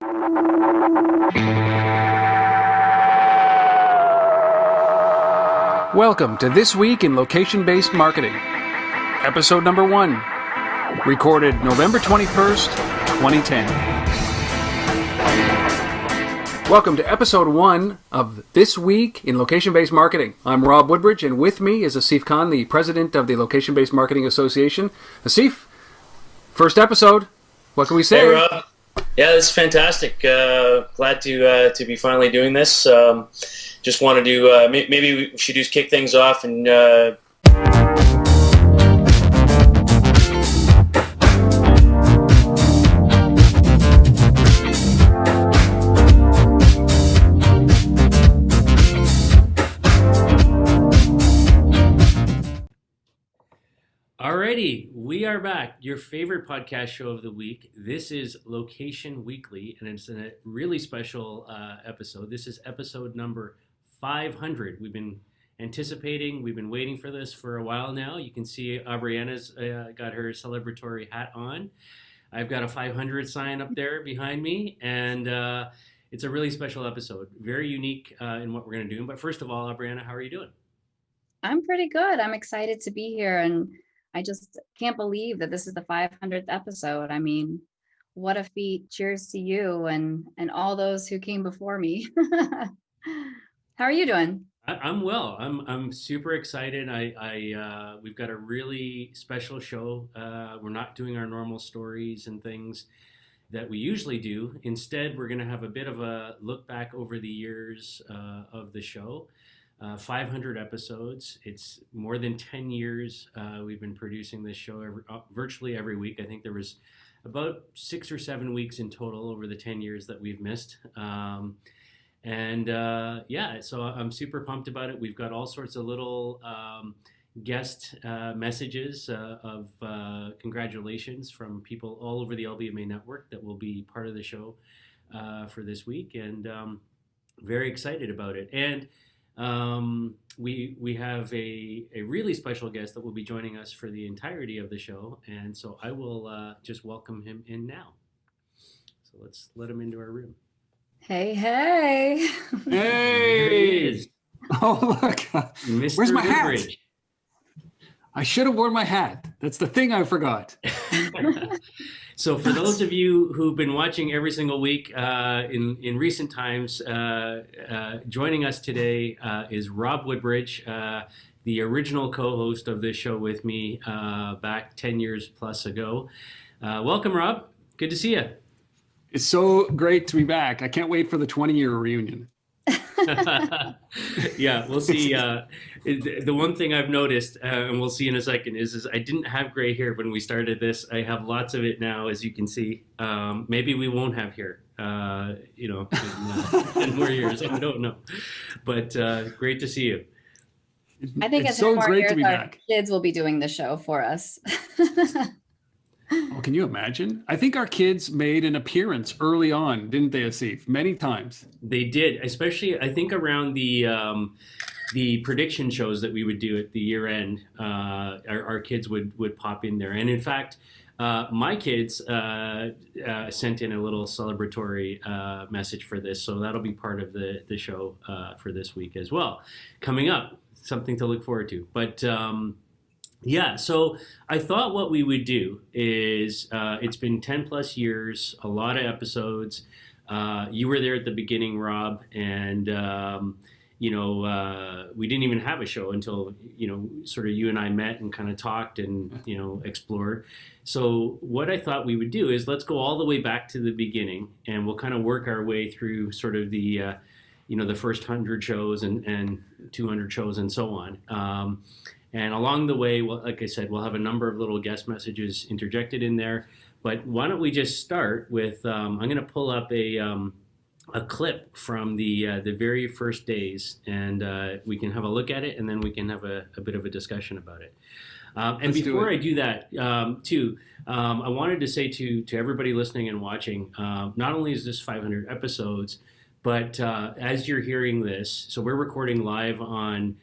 Welcome to This Week in Location-Based Marketing, episode number 1, recorded November 21st, 2010. Welcome to episode 1 of This Week in Location-Based Marketing. I'm Rob Woodbridge, and with me is Asif Khan, the president of the Location-Based Marketing Association. Asif, first episode. What can we say? Hey, Rob. Yeah, this is fantastic. Glad to be finally doing this. Just wanted to maybe we should just kick things off and. Alrighty, we are back. Your favorite podcast show of the week. This is Location Weekly, and it's a really special episode. This is episode number 500. We've been anticipating, we've been waiting for this for a while now. You can see Aubriana's got her celebratory hat on. I've got a 500 sign up there behind me, and it's a really special episode. Very unique in what we're going to do. But first of all, Aubriana, how are you doing? I'm pretty good. I'm excited to be here, and I just can't believe that this is the 500th episode. I mean, what a feat. Cheers to you and all those who came before me. How are you doing? I'm well. I'm super excited. We've got a really special show. We're not doing our normal stories and things that we usually do. Instead, we're going to have a bit of a look back over the years of the show. 500 episodes. It's more than 10 years. We've been producing this show virtually every week. I think there was about 6 or 7 weeks in total over the 10 years that we've missed. So I'm super pumped about it. We've got all sorts of little guest messages of congratulations from people all over the LBMA network that will be part of the show for this week, and very excited about it. And we have a really special guest that will be joining us for the entirety of the show, and so I will just welcome him in now. So let's let him into our room. Hey. Hey! There he is. Oh, look. Mr. Where's my hat? Woodbridge. I should have worn my hat. That's the thing I forgot. So for those of you who've been watching every single week in recent times, joining us today is Rob Woodbridge, the original co-host of this show with me back 10 years plus ago. Welcome, Rob. Good to see you. It's so great to be back. I can't wait for the 20-year reunion. Yeah, we'll see. The one thing I've noticed, and we'll see in a second, is I didn't have gray hair when we started this. I have lots of it now, as you can see. Maybe we won't have hair, in 10 more years. I don't know. But great to see you. I think it's it's so more great years to be our back. kids will be doing the show for us. Oh, can you imagine? I think our kids made an appearance early on, didn't they, Asif? Many times. They did, especially I think around the prediction shows that we would do at the year end. Our kids would pop in there, and in fact, my kids sent in a little celebratory message for this, so that'll be part of the show for this week as well. Coming up, something to look forward to, but. Yeah, so I thought what we would do is, it's been 10 plus years, a lot of episodes. You were there at the beginning, Rob, and, we didn't even have a show until, sort of you and I met and kind of talked and, explored. So what I thought we would do is let's go all the way back to the beginning, and we'll kind of work our way through sort of the, the first 100 shows and 200 shows and so on. And along the way, well, like I said, we'll have a number of little guest messages interjected in there. But why don't we just start with, I'm going to pull up a clip from the very first days, and we can have a look at it, and then we can have a bit of a discussion about it. And before I do that, I wanted to say to everybody listening and watching, not only is this 500 episodes, but as you're hearing this, so we're recording live on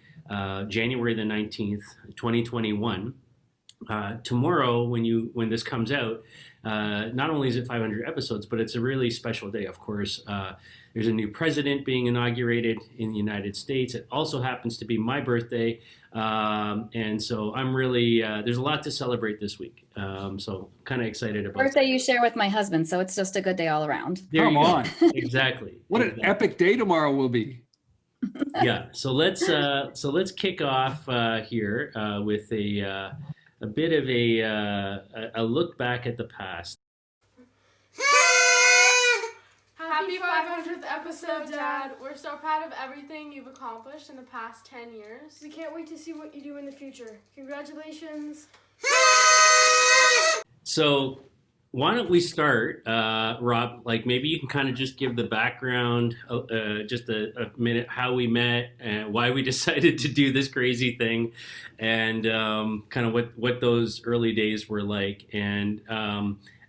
January the 19th, 2021. Tomorrow, when this comes out, not only is it 500 episodes, but it's a really special day. Of course, there's a new president being inaugurated in the United States. It also happens to be my birthday. And so I'm really, there's a lot to celebrate this week. So kind of excited about Birthday you share with my husband, so it's just a good day all around. There Come you go. on. Exactly. What an epic day tomorrow will be. Yeah. So let's kick off here with a bit of a look back at the past. Happy 500th episode, Dad. We're so proud of everything you've accomplished in the past 10 years. We can't wait to see what you do in the future. Congratulations. So why don't we start, Rob, like maybe you can kind of just give the background, just a minute, how we met and why we decided to do this crazy thing and kind of what those early days were like. And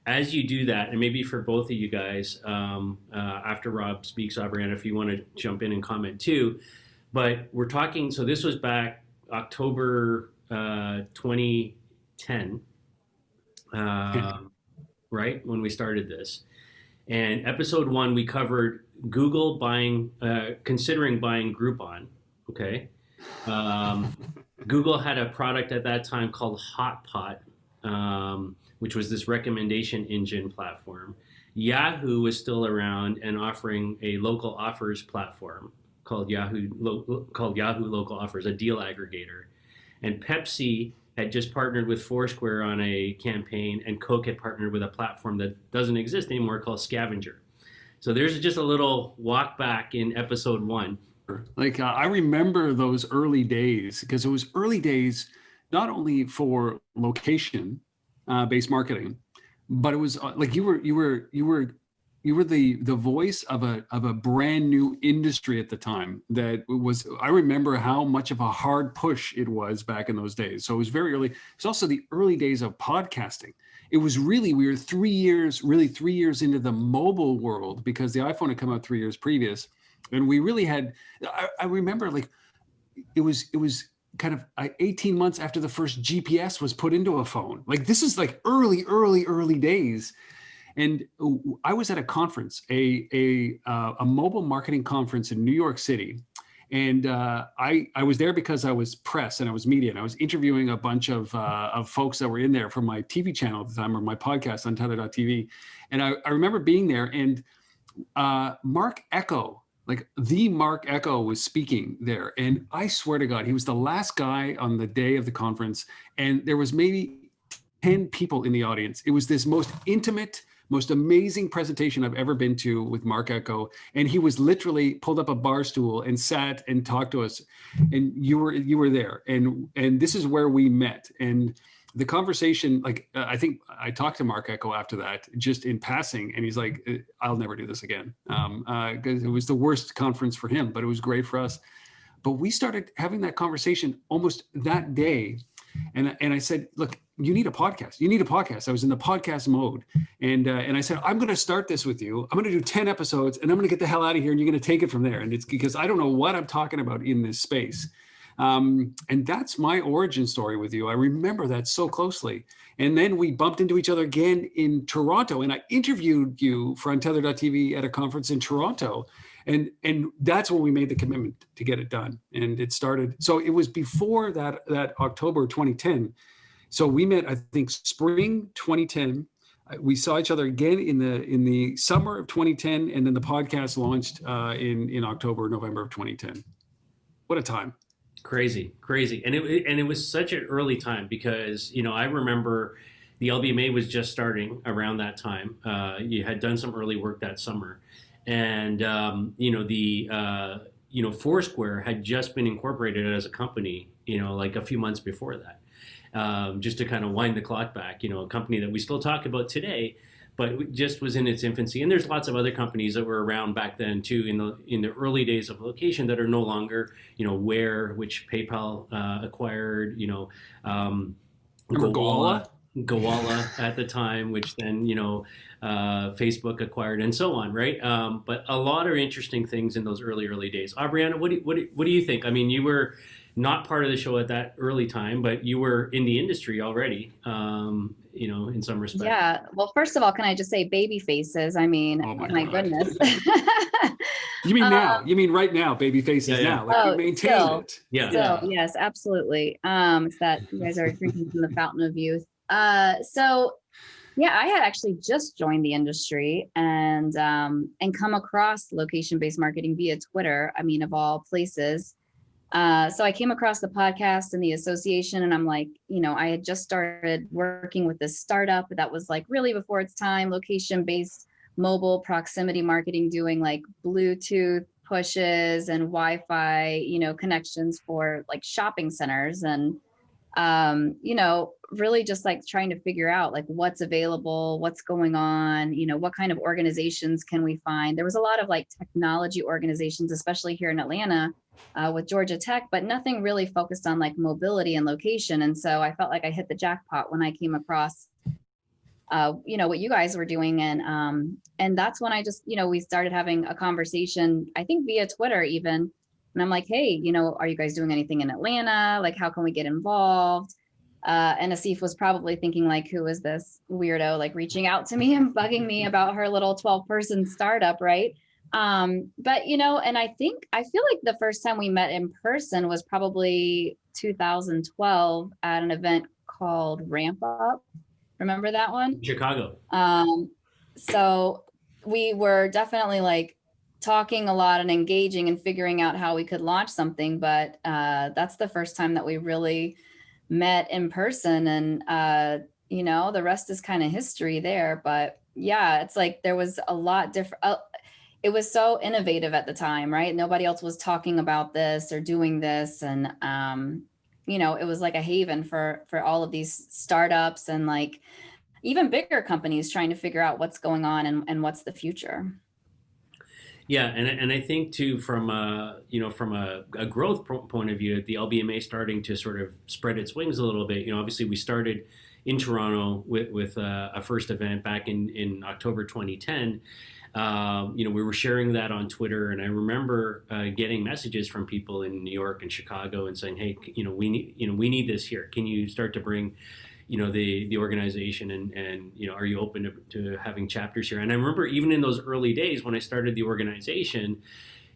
as you do that, and maybe for both of you guys, after Rob speaks, Aubriana, if you want to jump in and comment too, but we're talking, so this was back October 2010, right, when we started this. And episode 1, we covered Google considering buying Groupon, okay? Google had a product at that time called Hotpot, which was this recommendation engine platform. Yahoo was still around and offering a local offers platform called Yahoo Local Offers, a deal aggregator. And Pepsi had just partnered with Foursquare on a campaign, and Coke had partnered with a platform that doesn't exist anymore called Scavenger. So there's just a little walk back in episode 1. Like I remember those early days because it was early days, not only for location based marketing, but it was like you were the voice of a brand new industry at the time that was. I remember how much of a hard push it was back in those days. So it was very early. It's also the early days of podcasting. It was really, we were 3 years into the mobile world because the iPhone had come out 3 years previous, and we really had. I remember like it was kind of 18 months after the first GPS was put into a phone. Like this is like early days. And I was at a conference, a mobile marketing conference in New York City. And I was there because I was press and I was media, and I was interviewing a bunch of folks that were in there from my TV channel at the time, or my podcast on Tether.tv. And I remember being there, and Mark Echo, like the Mark Echo, was speaking there. And I swear to God, he was the last guy on the day of the conference. And there was maybe 10 people in the audience. It was this most intimate, most amazing presentation I've ever been to with Mark Echo. And he was literally pulled up a bar stool and sat and talked to us. And you were there. And this is where we met. And the conversation, like, I think I talked to Mark Echo after that, just in passing, and he's like, I'll never do this again. Because it was the worst conference for him, but it was great for us. But we started having that conversation almost that day. And I said, look, you need a podcast. You need a podcast. I was in the podcast mode. And I said, I'm going to start this with you. I'm going to do 10 episodes, and I'm going to get the hell out of here, and you're going to take it from there. And it's because I don't know what I'm talking about in this space. And that's my origin story with you. I remember that so closely. And then we bumped into each other again in Toronto, and I interviewed you for Untether.tv at a conference in Toronto. And that's when we made the commitment to get it done. And it started. So it was before that October 2010. So we met, I think, spring 2010. We saw each other again in the summer of 2010, and then the podcast launched in October, November of 2010. What a time! Crazy. And it was such an early time because, I remember the LBMA was just starting around that time. You had done some early work that summer. And, Foursquare had just been incorporated as a company, like a few months before that, just to kind of wind the clock back, a company that we still talk about today, but it just was in its infancy. And there's lots of other companies that were around back then too, in the early days of location that are no longer, which PayPal acquired, Gowalla at the time, which then, Facebook acquired, and so on, right? But a lot of interesting things in those early days. Aubriana, what do you think? I mean, you were not part of the show at that early time, but you were in the industry already. in some respect. Yeah. Well, first of all, can I just say baby faces? I mean, Oh my God. goodness. You mean now? You mean right now, baby faces now? Like you maintained still, it. Yeah. still, yes, absolutely. It's that you guys are drinking from the fountain of youth. So yeah, I had actually just joined the industry and come across location-based marketing via Twitter. I mean, of all places. So I came across the podcast and the association, and I'm like, I had just started working with this startup that was like really before its time, location-based mobile proximity marketing, doing like Bluetooth pushes and Wi-Fi, connections for like shopping centers. And really just like trying to figure out like what's available, what's going on, what kind of organizations can we find. There was a lot of like technology organizations, especially here in Atlanta with Georgia Tech, but nothing really focused on like mobility and location. And so I felt like I hit the jackpot when I came across what you guys were doing. And that's when I just, we started having a conversation, I think via Twitter even. And I'm like, hey, are you guys doing anything in Atlanta? Like, how can we get involved? And Asif was probably thinking like, who is this weirdo, like reaching out to me and bugging me about her little 12-person startup, right? But, and I feel like the first time we met in person was probably 2012 at an event called Ramp Up. Remember that one? Chicago. So we were definitely like talking a lot and engaging and figuring out how we could launch something. But that's the first time that we really met in person. And, the rest is kind of history there. But yeah, it's like there was a lot different. It was so innovative at the time, right? Nobody else was talking about this or doing this. And, it was like a haven for all of these startups and like even bigger companies trying to figure out what's going on and what's the future. Yeah, and I think too, from a growth point of view, the LBMA starting to sort of spread its wings a little bit. Obviously we started in Toronto with a first event back in October 2010. We were sharing that on Twitter, and I remember getting messages from people in New York and Chicago and saying, "Hey, we need this here. Can you start to bring, the organization and are you open to having chapters here?" And I remember even in those early days when I started the organization,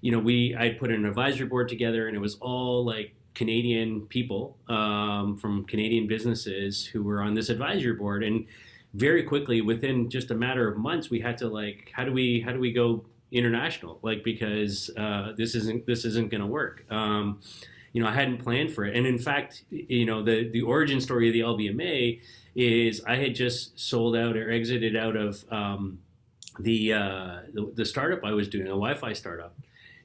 I put an advisory board together, and it was all like Canadian people from Canadian businesses who were on this advisory board. And very quickly, within just a matter of months, we had to like, how do we go international? Like, because this isn't going to work. I hadn't planned for it. And in fact, the origin story of the LBMA is I had just sold out or exited out of the startup I was doing, a Wi-Fi startup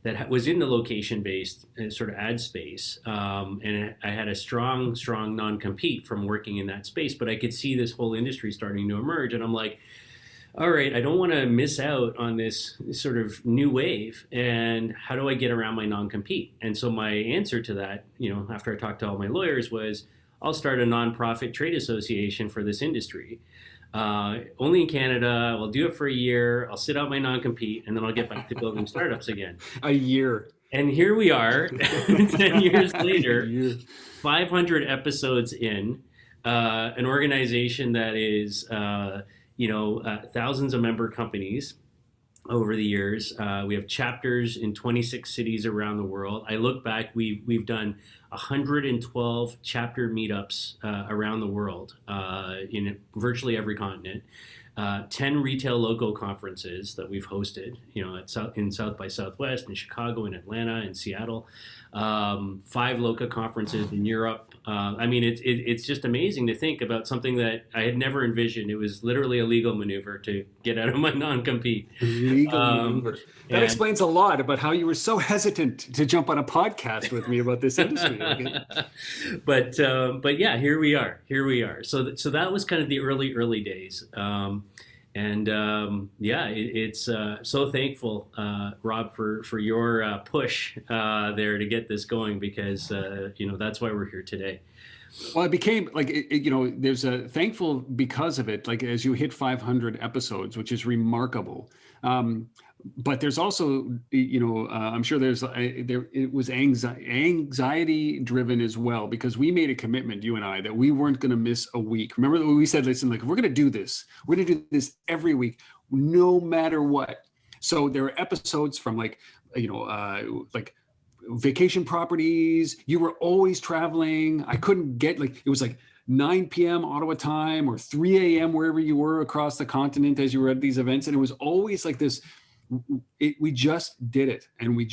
that was in the location-based sort of ad space. And I had a strong non-compete from working in that space, but I could see this whole industry starting to emerge. And I'm like, all right, I don't want to miss out on this sort of new wave. And how do I get around my non-compete? And so my answer to that, after I talked to all my lawyers, was I'll start a nonprofit trade association for this industry. Only in Canada. I'll do it for a year. I'll sit out my non-compete, and then I'll get back to building startups again. A year. And here we are, 10 years later, 500 episodes in, an organization that is, thousands of member companies over the years. We have chapters in 26 cities around the world. I look back, we've done 112 chapter meetups around the world in virtually every continent. 10 retail logo conferences that we've hosted, in South by Southwest, in Chicago, in Atlanta, in Seattle. 5 local conferences in Europe. It's just amazing to think about something that I had never envisioned. It was literally a legal maneuver to get out of my non-compete. Legal maneuver. That explains a lot about how you were so hesitant to jump on a podcast with me about this industry. Okay? But yeah, here we are. So that was kind of the early days. It's so thankful, Rob, for your push there to get this going, because that's why we're here today. Well, it became like, there's a thankful because of it, like as you hit 500 episodes, which is remarkable. but there's also, I'm sure it was anxiety driven as well, because we made a commitment, you and I, that we weren't going to miss a week. Remember that we said, listen, like, if we're going to do this, we're going to do this every week, no matter what. So there are episodes from like vacation properties. You were always traveling. I couldn't get, like, it was like 9 p.m. Ottawa time or 3 a.m. wherever you were across the continent as you were at these events. And it was always like this, we just did it. And we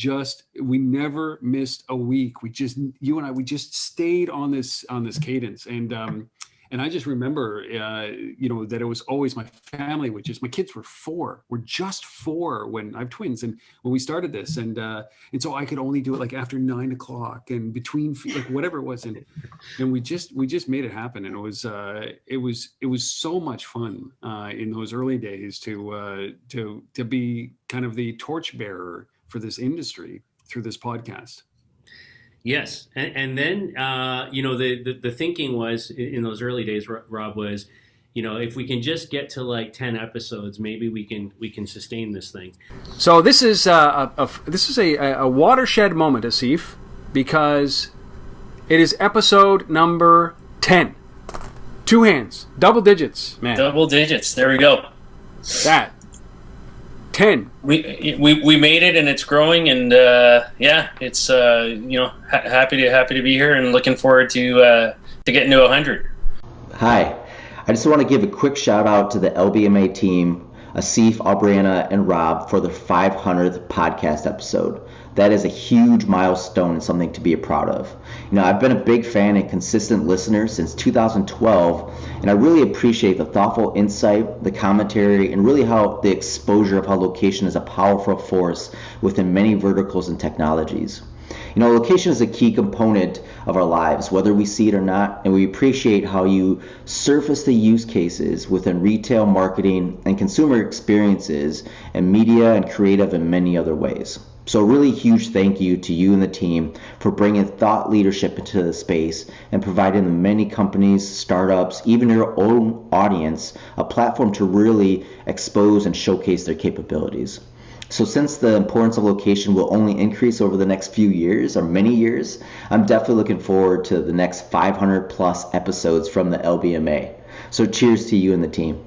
never missed a week. You and I, we just stayed on this cadence. And I just remember, that it was always my family, my kids were just 4 when I have twins. And when we started this, and so I could only do it like after 9 o'clock and between, like, whatever it was. And we just made it happen. And it was so much fun in those early days to be kind of the torchbearer for this industry through this podcast. Yes, and then the thinking was in those early days, Rob, was, if we can just get to like 10 episodes, maybe we can sustain this thing. So this is a watershed moment, Asif, because it is episode number 10. 2 hands, double digits, man. Double digits. There we go. That 10. We made it, and it's growing, and it's happy to be here, and looking forward to getting to 100. Hi, I just want to give a quick shout out to the LBMA team, Asif, Aubriana, and Rob, for their 500th podcast episode. That is a huge milestone and something to be proud of. I've been a big fan and consistent listener since 2012, and I really appreciate the thoughtful insight, the commentary, and really how the exposure of how location is a powerful force within many verticals and technologies. Location is a key component of our lives, whether we see it or not, and we appreciate how you surface the use cases within retail, marketing, and consumer experiences, and media and creative in many other ways. So a really huge thank you to you and the team for bringing thought leadership into the space and providing the many companies, startups, even your own audience, a platform to really expose and showcase their capabilities. So since the importance of location will only increase over the next few years or many years, I'm definitely looking forward to the next 500 plus episodes from the LBMA. So cheers to you and the team.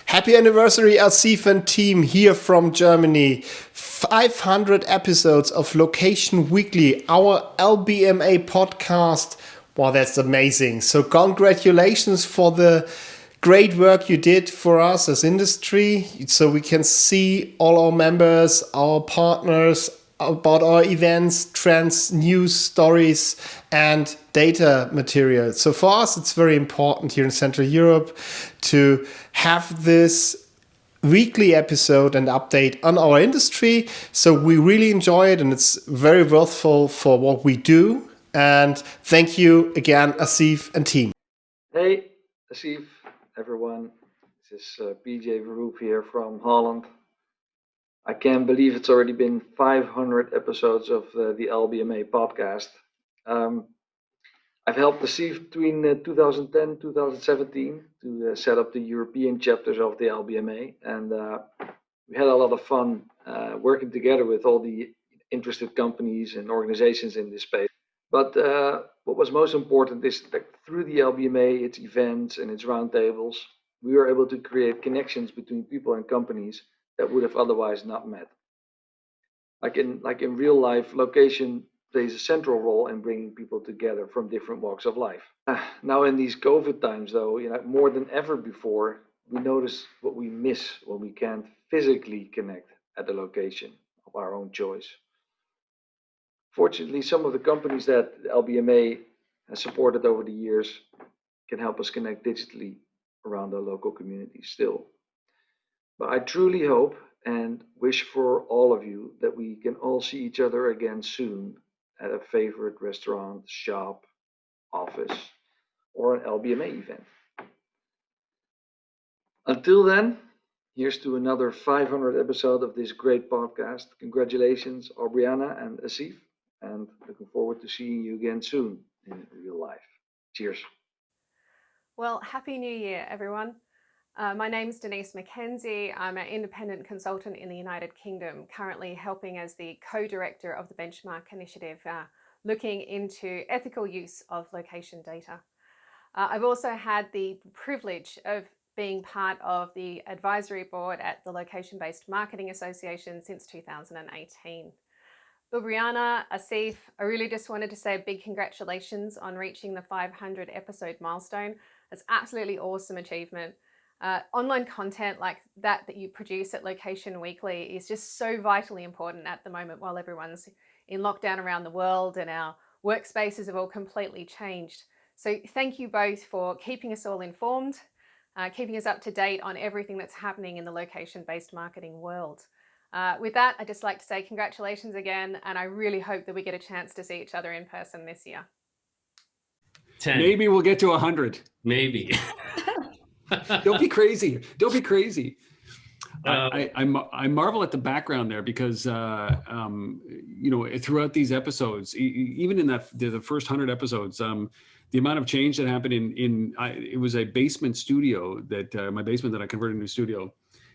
Happy anniversary, Asif and team, here from Germany. 500 episodes of Location Weekly, our LBMA podcast. Wow, that's amazing. So congratulations for the great work you did for us as industry, so we can see all our members, our partners, about our events, trends, news, stories, and data material. So for us, it's very important here in Central Europe to have this weekly episode and update on our industry. So we really enjoy it, and it's very worthwhile for what we do. And thank you again, Asif and team. Hey, Asif, everyone. This is PJ Verhoef here from Holland. I can't believe it's already been 500 episodes of the LBMA podcast. I've helped Asif between 2010 and 2017 to set up the European chapters of the LBMA, and we had a lot of fun working together with all the interested companies and organizations in this space. But what was most important is that through the LBMA, its events and its roundtables, we were able to create connections between people and companies that would have otherwise not met. Like in real life, location plays a central role in bringing people together from different walks of life. Now in these COVID times, though, more than ever before, we notice what we miss when we can't physically connect at the location of our own choice. Fortunately, some of the companies that the LBMA has supported over the years can help us connect digitally around our local communities still. But I truly hope and wish for all of you that we can all see each other again soon at a favorite restaurant, shop, office, or an LBMA event. Until then, here's to another 500 episode of this great podcast. Congratulations, Aubriana and Asif, and looking forward to seeing you again soon in real life. Cheers. Well, Happy New Year, everyone. My name's Denise McKenzie. I'm an independent consultant in the United Kingdom, currently helping as the co-director of the Benchmark Initiative, looking into ethical use of location data. I've also had the privilege of being part of the advisory board at the Location-Based Marketing Association since 2018. Brianna, Asif, I really just wanted to say a big congratulations on reaching the 500 episode milestone. It's absolutely awesome achievement. Online content like that you produce at Location Weekly is just so vitally important at the moment while everyone's in lockdown around the world and our workspaces have all completely changed. So thank you both for keeping us all informed, keeping us up to date on everything that's happening in the location-based marketing world. With that, I'd just like to say congratulations again, and I really hope that we get a chance to see each other in person this year. 10. Maybe we'll get to 100. Maybe. Don't be crazy. Don't be crazy. I marvel at the background there because, throughout these episodes, even in the first 100 episodes, the amount of change that happened it was a basement studio my basement that I converted into a studio.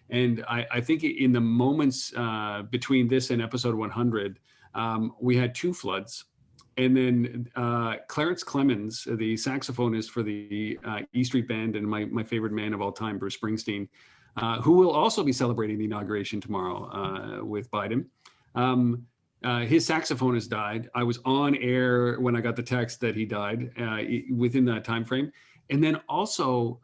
And I think in the moments between this and episode 100, we had 2 floods. And then Clarence Clemens, the saxophonist for the E Street Band and my favorite man of all time, Bruce Springsteen, who will also be celebrating the inauguration tomorrow with Biden. His saxophonist died. I was on air when I got the text that he died within that time frame. And then also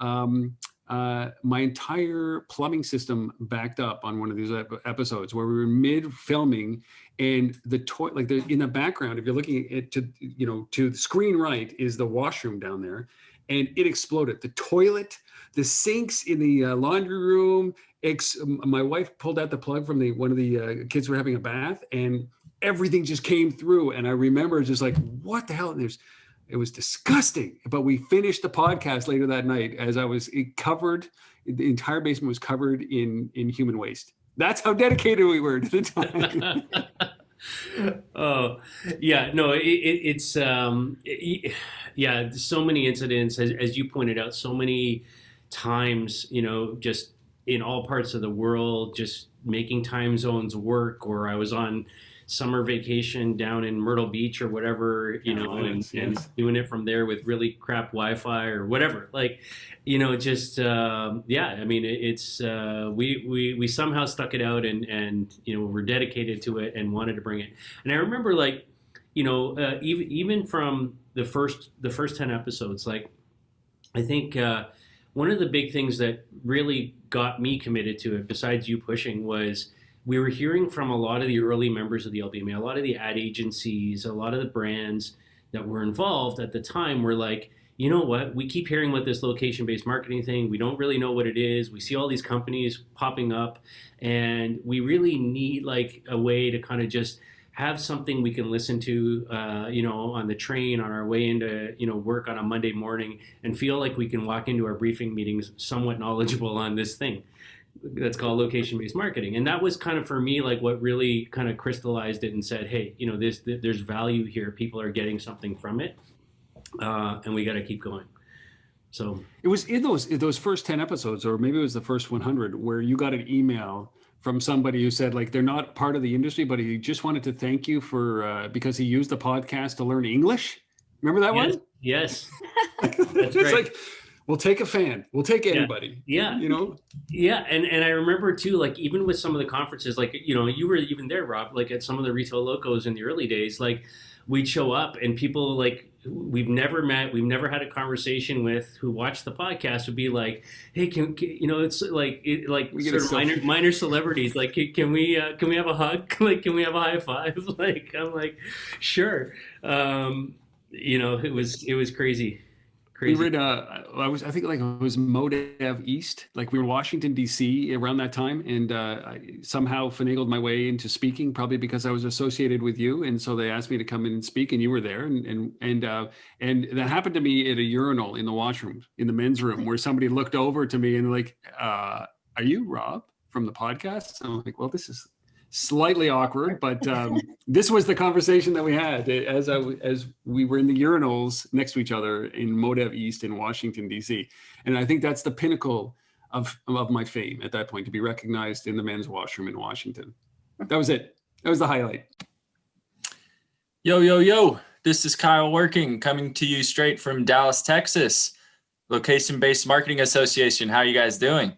my entire plumbing system backed up on one of these episodes where we were mid-filming, and in the background, if you're looking at to the screen right, is the washroom down there, and it exploded. The toilet, the sinks in the laundry room. My wife pulled out the plug from one of the kids were having a bath, and everything just came through. And I remember just like, what the hell? And it was disgusting. But we finished the podcast later that night as the entire basement was covered in human waste. That's how dedicated we were to the time. Oh, yeah, no, it's so many incidents, as you pointed out, so many times, just in all parts of the world, just making time zones work, or I was on summer vacation down in Myrtle Beach or whatever, and doing it from there with really crap Wi-Fi or whatever. It's we somehow stuck it out and we're dedicated to it and wanted to bring it. And I remember even from the first 10 episodes, I think one of the big things that really got me committed to it, besides you pushing, was we were hearing from a lot of the early members of the LBMA, a lot of the ad agencies, a lot of the brands that were involved at the time were like, you know what, we keep hearing about this location-based marketing thing. We don't really know what it is. We see all these companies popping up, and we really need a way to kind of just have something we can listen to, on the train on our way into, work on a Monday morning, and feel like we can walk into our briefing meetings somewhat knowledgeable on this thing that's called location-based marketing. And that was kind of, for me, what really kind of crystallized it and said, hey, there's value here. People are getting something from it, and we got to keep going. So it was in those first 10 episodes, or maybe it was the first 100, where you got an email from somebody who said they're not part of the industry, but he just wanted to thank you for because he used the podcast to learn English. Remember that one? Yes. That's right. We'll take a fan. We'll take anybody. Yeah. Yeah. And I remember too, even with some of the conferences, you were even there, Rob, at some of the retail locos in the early days, we'd show up and people we've never met, we've never had a conversation with, who watched the podcast would be like, hey, it's sort of minor celebrities. Can we have a hug? Can we have a high five? I'm like, sure. It was crazy. We were in I think it was Modev East. We were in Washington, D.C. around that time, and I somehow finagled my way into speaking, probably because I was associated with you, and so they asked me to come in and speak, and you were there, and that happened to me at a urinal in the washroom, in the men's room, where somebody looked over to me and are you Rob from the podcast? And I'm like, well, this is slightly awkward, but this was the conversation that we had as we were in the urinals next to each other in Modev East in Washington, D.C. And I think that's the pinnacle of my fame at that point, to be recognized in the men's washroom in Washington. That was it. That was the highlight. Yo, yo, yo. This is Kyle Working, coming to you straight from Dallas, Texas. Location-Based Marketing Association. How are you guys doing?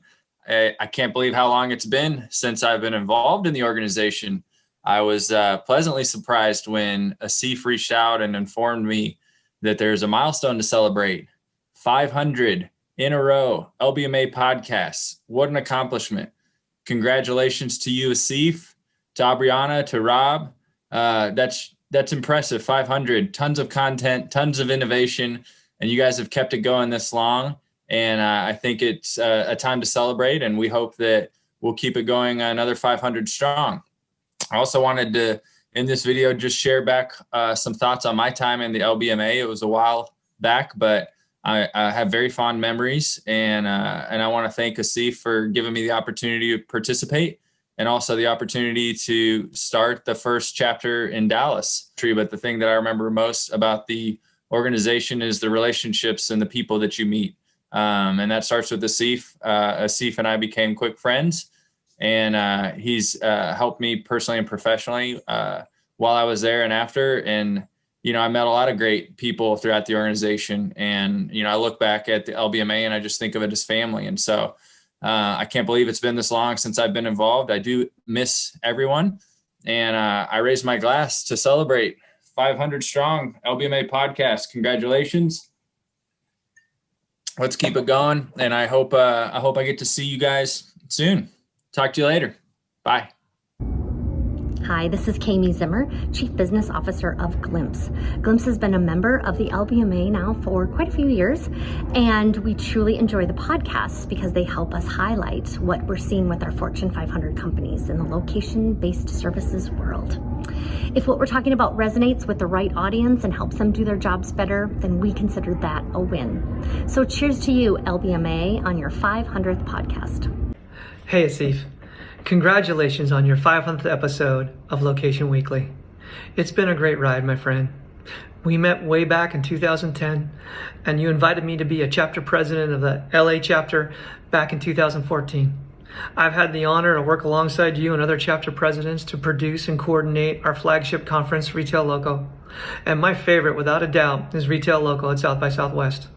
I can't believe how long it's been since I've been involved in the organization. I was pleasantly surprised when Asif reached out and informed me that there's a milestone to celebrate. 500 in a row, LBMA podcasts. What an accomplishment. Congratulations to you, Asif, to Abriana, to Rob. That's impressive. 500, tons of content, tons of innovation, and you guys have kept it going this long. And I think it's a time to celebrate, and we hope that we'll keep it going another 500 strong. I also wanted to, in this video, just share back some thoughts on my time in the LBMA. It was a while back, but I have very fond memories, and I want to thank Asif for giving me the opportunity to participate, and also the opportunity to start the first chapter in Dallas. But the thing that I remember most about the organization is the relationships and the people that you meet. And that starts with Asif. Asif and I became quick friends, and he's helped me personally and professionally while I was there and after. And, I met a lot of great people throughout the organization. And, I look back at the LBMA and I just think of it as family. And so I can't believe it's been this long since I've been involved. I do miss everyone. And I raise my glass to celebrate 500 strong LBMA podcast. Congratulations. Let's keep it going. And I hope I get to see you guys soon. Talk to you later. Bye. Hi, this is Kami Zimmer, Chief Business Officer of Glimpse. Glimpse has been a member of the LBMA now for quite a few years, and we truly enjoy the podcasts because they help us highlight what we're seeing with our Fortune 500 companies in the location-based services world. If what we're talking about resonates with the right audience and helps them do their jobs better, then we consider that a win. So cheers to you, LBMA, on your 500th podcast. Hey, Asif. Congratulations on your 500th episode of Location Weekly. It's been a great ride, my friend. We met way back in 2010, and you invited me to be a chapter president of the LA chapter back in 2014. I've had the honor to work alongside you and other chapter presidents to produce and coordinate our flagship conference, Retail Local. And my favorite, without a doubt, is Retail Local at South by Southwest.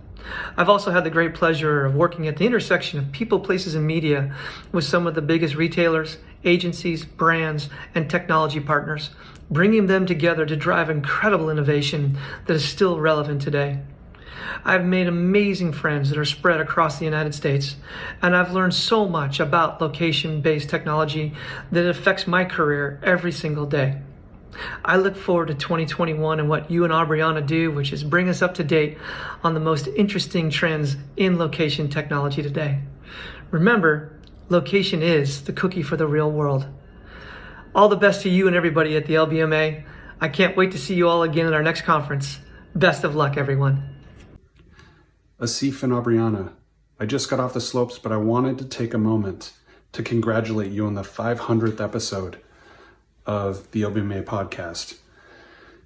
I've also had the great pleasure of working at the intersection of people, places, and media with some of the biggest retailers, agencies, brands, and technology partners, bringing them together to drive incredible innovation that is still relevant today. I've made amazing friends that are spread across the United States, and I've learned so much about location-based technology that affects my career every single day. I look forward to 2021 and what you and Abriana do, which is bring us up to date on the most interesting trends in location technology today. Remember, location is the cookie for the real world. All the best to you and everybody at the LBMA. I can't wait to see you all again at our next conference. Best of luck, everyone. Asif and Abriana, I just got off the slopes, but I wanted to take a moment to congratulate you on the 500th episode of the LBMA podcast.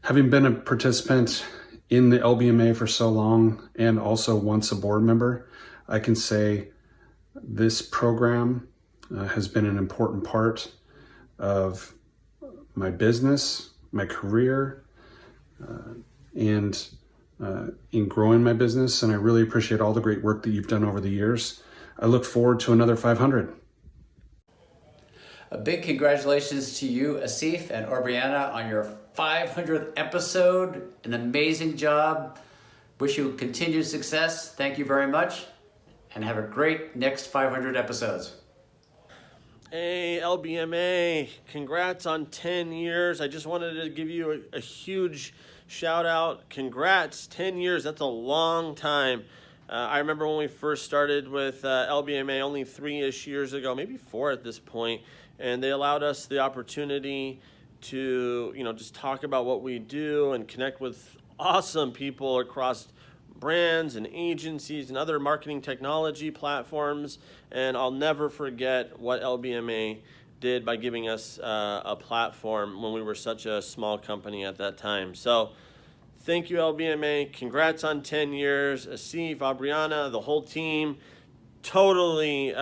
Having been a participant in the LBMA for so long and also once a board member, I can say this program has been an important part of my business, my career, and in growing my business. And I really appreciate all the great work that you've done over the years. I look forward to another 500. A big congratulations to you, Asif and Abriana, on your 500th episode. An amazing job. Wish you continued success. Thank you very much, and have a great next 500 episodes. Hey, LBMA, congrats on 10 years. I just wanted to give you a huge shout out. Congrats, 10 years, that's a long time. I remember when we first started with LBMA only 3-ish years ago, maybe 4 at this point. And they allowed us the opportunity to, just talk about what we do and connect with awesome people across brands and agencies and other marketing technology platforms. And I'll never forget what LBMA did by giving us a platform when we were such a small company at that time. So thank you, LBMA. Congrats on 10 years. Asif, Abriana, the whole team. totally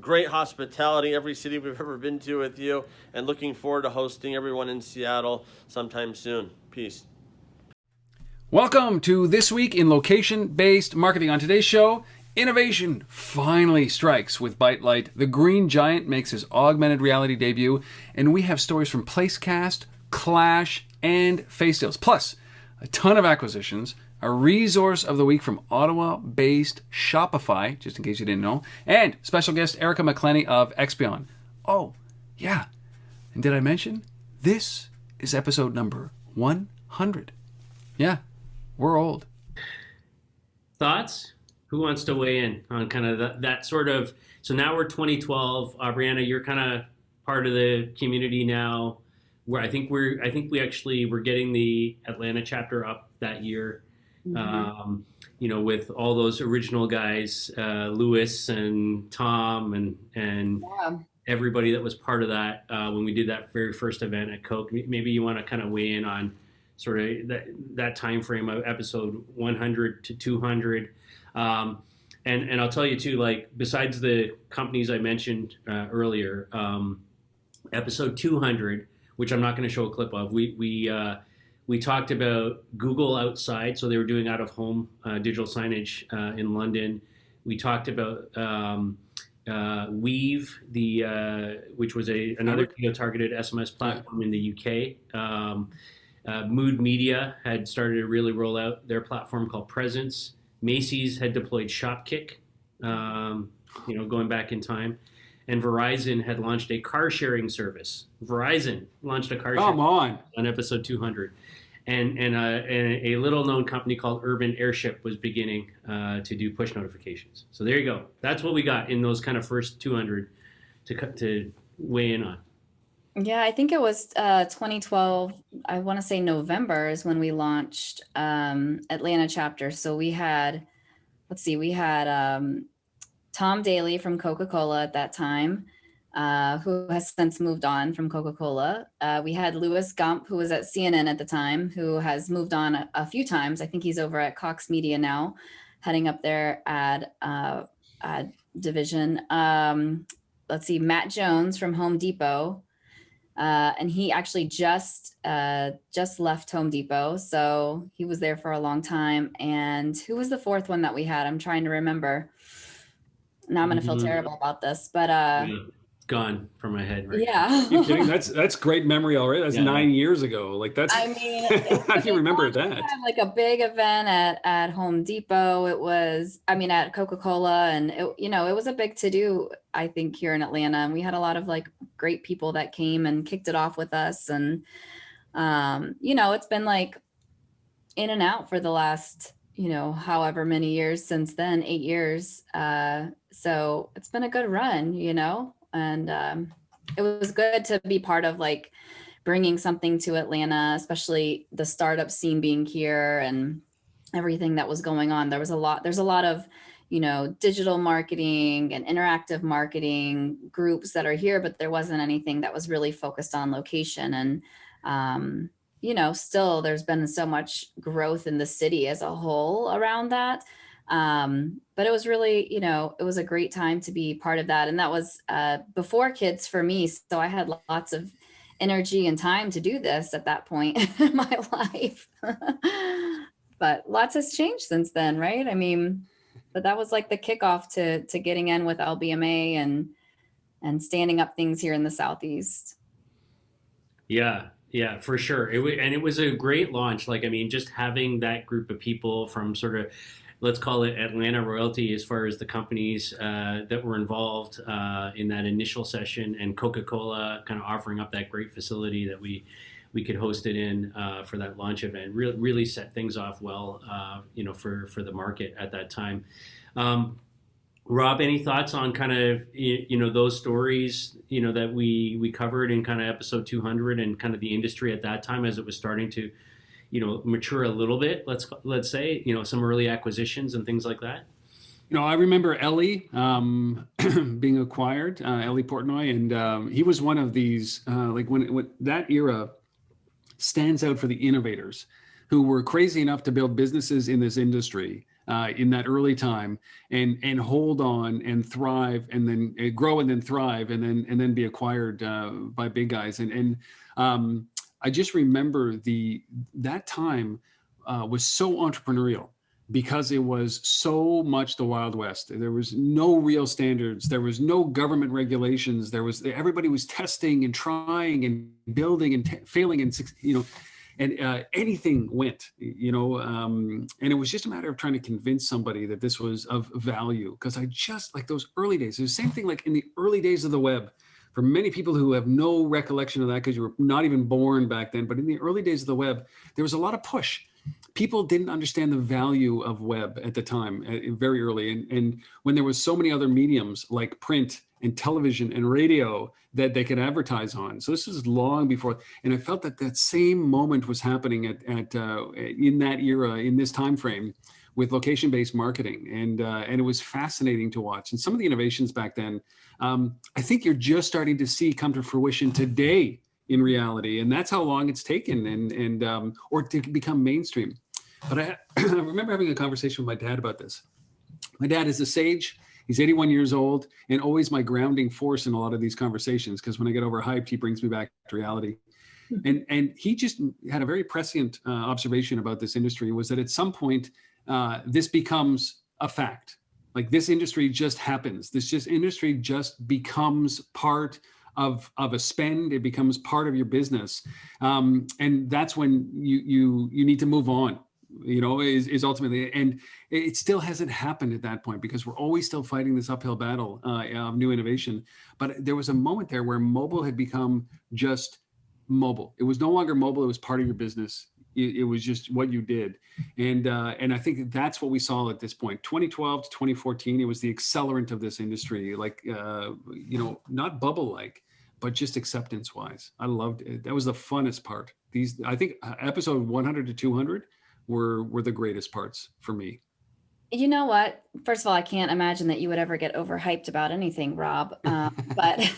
great hospitality every city we've ever been to with you, and looking forward to hosting everyone in Seattle sometime soon. Peace. Welcome to This Week in Location-Based Marketing. On today's show, innovation finally strikes with Byte Light. The Green Giant makes his augmented reality debut, and we have stories from Placecast, Clash, and Facedeals. Plus, a ton of acquisitions, a resource of the week from Ottawa-based Shopify, just in case you didn't know, and special guest Erica McClenny of Expion. Oh, yeah. And did I mention? This is episode number 100. Yeah, we're old. Thoughts? Who wants to weigh in on kind of that sort of, so now we're 2012. Brianna, you're kind of part of the community now, where I think we're getting the Atlanta chapter up that year. Mm-hmm. With all those original guys, Lewis and Tom and everybody that was part of that when we did that very first event at Coke. Maybe you want to kind of weigh in on sort of that time frame of episode 100 to 200. And I'll tell you too, like, besides the companies I mentioned earlier, episode 200, which I'm not going to show a clip of, we talked about Google Outside, so they were doing out of home digital signage in London. We talked about Weave, which was another geo-targeted SMS platform in the UK. Mood Media had started to really roll out their platform called Presence. Macy's had deployed Shopkick, going back in time. And Verizon had launched a car sharing service. Verizon launched a car sharing service on episode 200. And a little known company called Urban Airship was beginning to do push notifications. So there you go. That's what we got in those kind of first 200 to weigh in on. Yeah, I think it was 2012. I want to say November is when we launched Atlanta chapter. So we had, Tom Daly from Coca-Cola at that time, who has since moved on from Coca-Cola. We had Louis Gump, who was at CNN at the time, who has moved on a few times. I think he's over at Cox Media now, heading up their ad division. Matt Jones from Home Depot. And he actually just left Home Depot. So he was there for a long time. And who was the fourth one that we had? I'm trying to remember. Now I'm going to feel terrible about this, but it's gone from my head right yeah. now. You're kidding? That's great memory already. That's 9 years ago. Like that's, I mean, how do you remember that? We had like a big event at Home Depot. At Coca-Cola, and it was a big to-do, I think, here in Atlanta. And we had a lot of like great people that came and kicked it off with us. And, it's been like in and out for the last, however many years since then, 8 years. So it's been a good run, and it was good to be part of like bringing something to Atlanta, especially the startup scene being here and everything that was going on. There's a lot of, digital marketing and interactive marketing groups that are here, but there wasn't anything that was really focused on location. And, still there's been so much growth in the city as a whole around that. But it was really, it was a great time to be part of that. And that was before kids for me. So I had lots of energy and time to do this at that point in my life. But lots has changed since then, right? I mean, but that was like the kickoff to getting in with LBMA and standing up things here in the Southeast. Yeah, for sure. It was a great launch. Like, I mean, just having that group of people from sort of, let's call it Atlanta royalty, as far as the companies that were involved in that initial session, and Coca-Cola kind of offering up that great facility that we could host it in for that launch event, really set things off well, for the market at that time. Rob, any thoughts on kind of, those stories, that we covered in kind of episode 200 and kind of the industry at that time as it was starting to, mature a little bit, let's say, some early acquisitions and things like that? I remember Ellie being acquired, Ellie Portnoy, and he was one of these, when that era stands out for the innovators who were crazy enough to build businesses in this industry in that early time, and hold on and thrive, and then grow and then thrive, and then be acquired by big guys. I just remember that time was so entrepreneurial, because it was so much the Wild West. There was no real standards. There was no government regulations. Everybody was testing and trying and building and failing, and anything went, and it was just a matter of trying to convince somebody that this was of value. Because I just, like, those early days, it was the same thing like in the early days of the web. For many people who have no recollection of that, because you were not even born back then, but in the early days of the web, there was a lot of push. People didn't understand the value of web at the time, very early. And when there was so many other mediums like print and television and radio that they could advertise on. So this is long before, and I felt that same moment was happening in that era, in this time frame, with location-based marketing, and it was fascinating to watch. And some of the innovations back then, I think you're just starting to see come to fruition today in reality, and that's how long it's taken, and or to become mainstream. But I remember having a conversation with my dad about this. My dad is a sage. He's 81 years old, and always my grounding force in a lot of these conversations, because when I get overhyped, he brings me back to reality. And he just had a very prescient observation about this industry, was that at some point, this becomes a fact. Like, this industry just happens. Industry just becomes part of a spend. It becomes part of your business. And that's when you need to move on, is ultimately, and it still hasn't happened at that point, because we're always still fighting this uphill battle of new innovation. But there was a moment there where mobile had become just mobile. It was no longer mobile. It was part of your business. It was just what you did. And I think that's what we saw at this point. 2012 to 2014, it was the accelerant of this industry, like, not bubble-like, but just acceptance-wise. I loved it. That was the funnest part. I think episode 100 to 200 were the greatest parts for me. You know what? First of all, I can't imagine that you would ever get overhyped about anything, Rob. But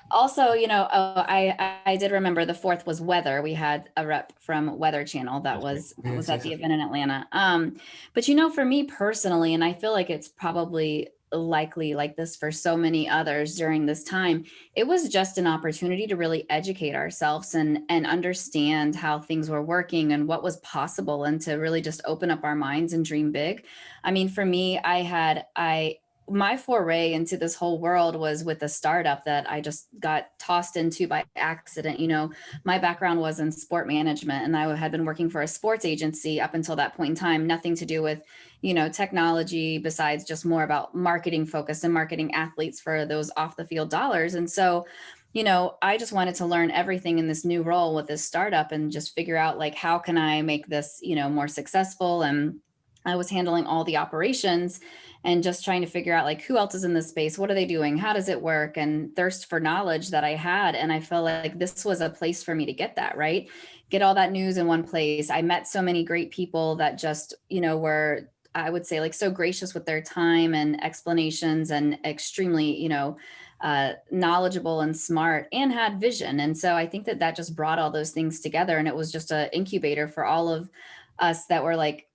also, I did remember the fourth was weather. We had a rep from Weather Channel that was at the event in Atlanta. But for me personally, and I feel like it's probably likely like this for so many others during this time, it was just an opportunity to really educate ourselves and understand how things were working and what was possible, and to really just open up our minds and dream big. I mean, for me, my foray into this whole world was with a startup that I just got tossed into by accident. My background was in sport management, and I had been working for a sports agency up until that point in time, nothing to do with, technology, besides just more about marketing focused and marketing athletes for those off the field dollars. And so, I just wanted to learn everything in this new role with this startup, and just figure out, like, how can I make this, more successful? And I was handling all the operations and just trying to figure out, like, who else is in this space? What are they doing? How does it work? And thirst for knowledge that I had. And I felt like this was a place for me to get that, right? Get all that news in one place. I met so many great people that just, were, I would say, like, so gracious with their time and explanations, and extremely, knowledgeable and smart, and had vision. And so I think that just brought all those things together. And it was just an incubator for all of us that were, like,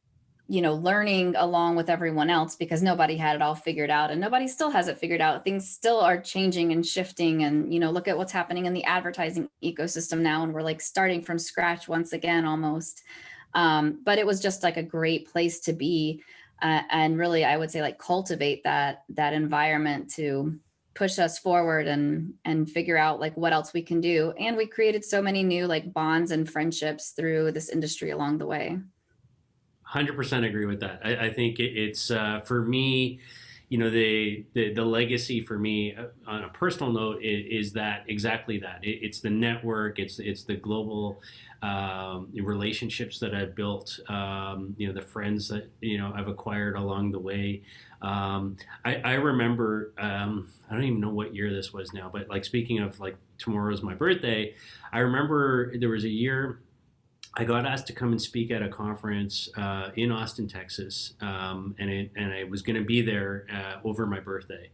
learning along with everyone else, because nobody had it all figured out, and nobody still has it figured out. Things still are changing and shifting. And, look at what's happening in the advertising ecosystem now. And we're, like, starting from scratch once again, almost. But it was just, like, a great place to be. And really, I would say, like, cultivate that environment to push us forward and figure out, like, what else we can do. And we created so many new, like, bonds and friendships through this industry along the way. 100% agree with that. I think it's for me, the legacy for me on a personal note is that exactly that. It's the network. It's the global relationships that I've built. The friends that I've acquired along the way. I remember I don't even know what year this was now, but, like, speaking of, like, tomorrow's my birthday, I remember there was a year I got asked to come and speak at a conference in Austin, Texas, and I was going to be there over my birthday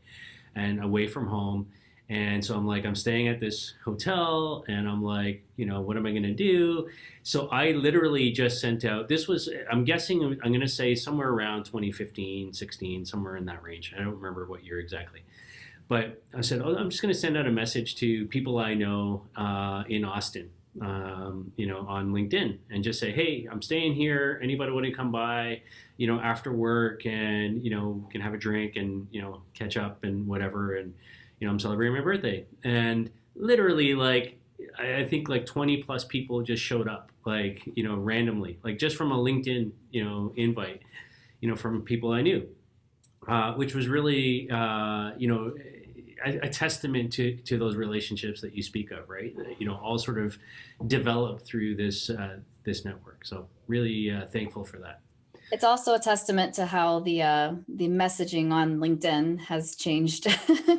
and away from home. And so I'm like, I'm staying at this hotel, and I'm like, what am I going to do? So I literally just sent out, this was, I'm guessing, I'm going to say somewhere around 2015, 16, somewhere in that range. I don't remember what year exactly. But I said, I'm just going to send out a message to people I know in Austin, on LinkedIn, and just say, hey, I'm staying here. Anybody want to come by, after work, and, we can have a drink and, catch up and whatever. And, I'm celebrating my birthday. And literally, like, I think like 20 plus people just showed up, like, randomly, like just from a LinkedIn, invite, from people I knew, which was really, a testament to those relationships that you speak of, right? All sort of developed through this network. So really thankful for that. It's also a testament to how the messaging on LinkedIn has changed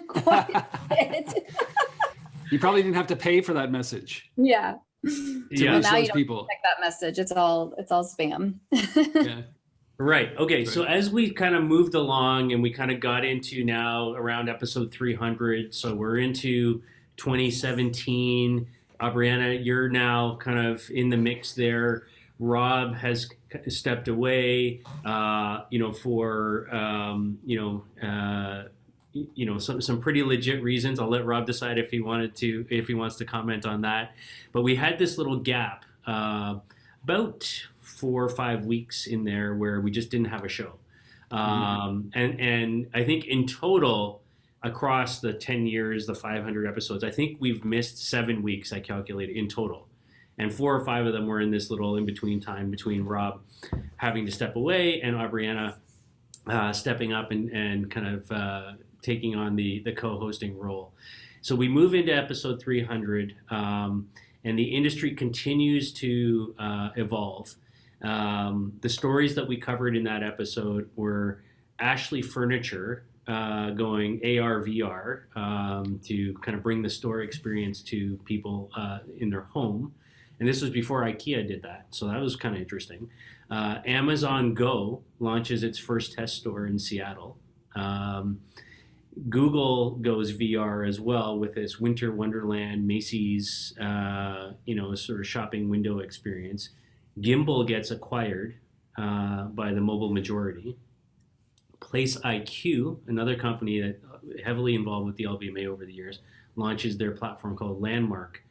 quite a bit. You probably didn't have to pay for that message. Yeah. To Well, reach now those you don't people. check that message. It's all spam. Yeah. Right. Okay. So as we kind of moved along and we kind of got into now around episode 300, so we're into 2017. Brianna, you're now kind of in the mix there. Rob has stepped away, for some pretty legit reasons. I'll let Rob decide if he wants to comment on that. But we had this little gap, about 4 or 5 weeks in there where we just didn't have a show. And I think in total, across the 10 years, the 500 episodes, I think we've missed 7 weeks, I calculated, in total. And 4 or 5 of them were in this little in-between time between Rob having to step away and Brianna stepping up and kind of taking on the co-hosting role. So we move into episode 300, and the industry continues to evolve. The stories that we covered in that episode were Ashley Furniture going AR, VR to kind of bring the store experience to people in their home. And this was before IKEA did that, so that was kind of interesting. Amazon Go launches its first test store in Seattle. Google goes VR as well with its Winter Wonderland, Macy's, sort of shopping window experience. Gimbal gets acquired by the mobile majority. Place IQ, another company that heavily involved with the LBMA over the years, launches their platform called Landmark.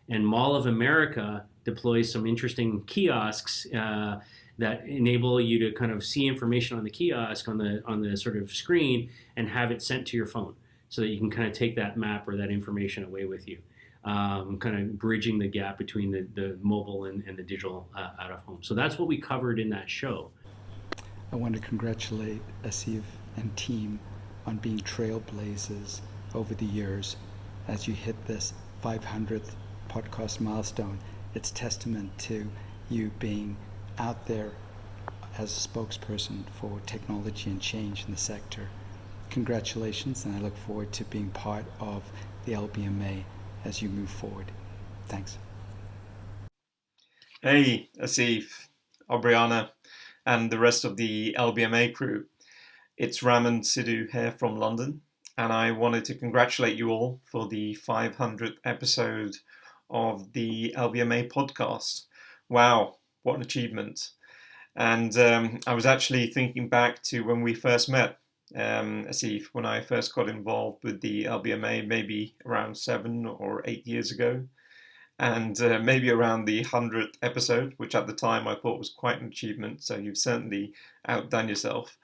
And Mall of America deploys some interesting kiosks that enable you to kind of see information on the kiosk on the sort of screen and have it sent to your phone, so that you can kind of take that map or that information away with you, kind of bridging the gap between the mobile and the digital out of home. So that's what we covered in that show. I want to congratulate Asif and team on being trailblazers over the years. As you hit this 500th podcast milestone, it's testament to you being out there as a spokesperson for technology and change in the sector. Congratulations, and I look forward to being part of the LBMA as you move forward. Thanks. Hey, Asif, Brianna, and the rest of the LBMA crew. It's Raman Sidhu here from London, and I wanted to congratulate you all for the 500th episode of the LBMA podcast. Wow, what an achievement. And I was actually thinking back to when we first met, Asif, when I first got involved with the LBMA, maybe around 7 or 8 years ago. And maybe around the 100th episode, which at the time I thought was quite an achievement. So you've certainly outdone yourself.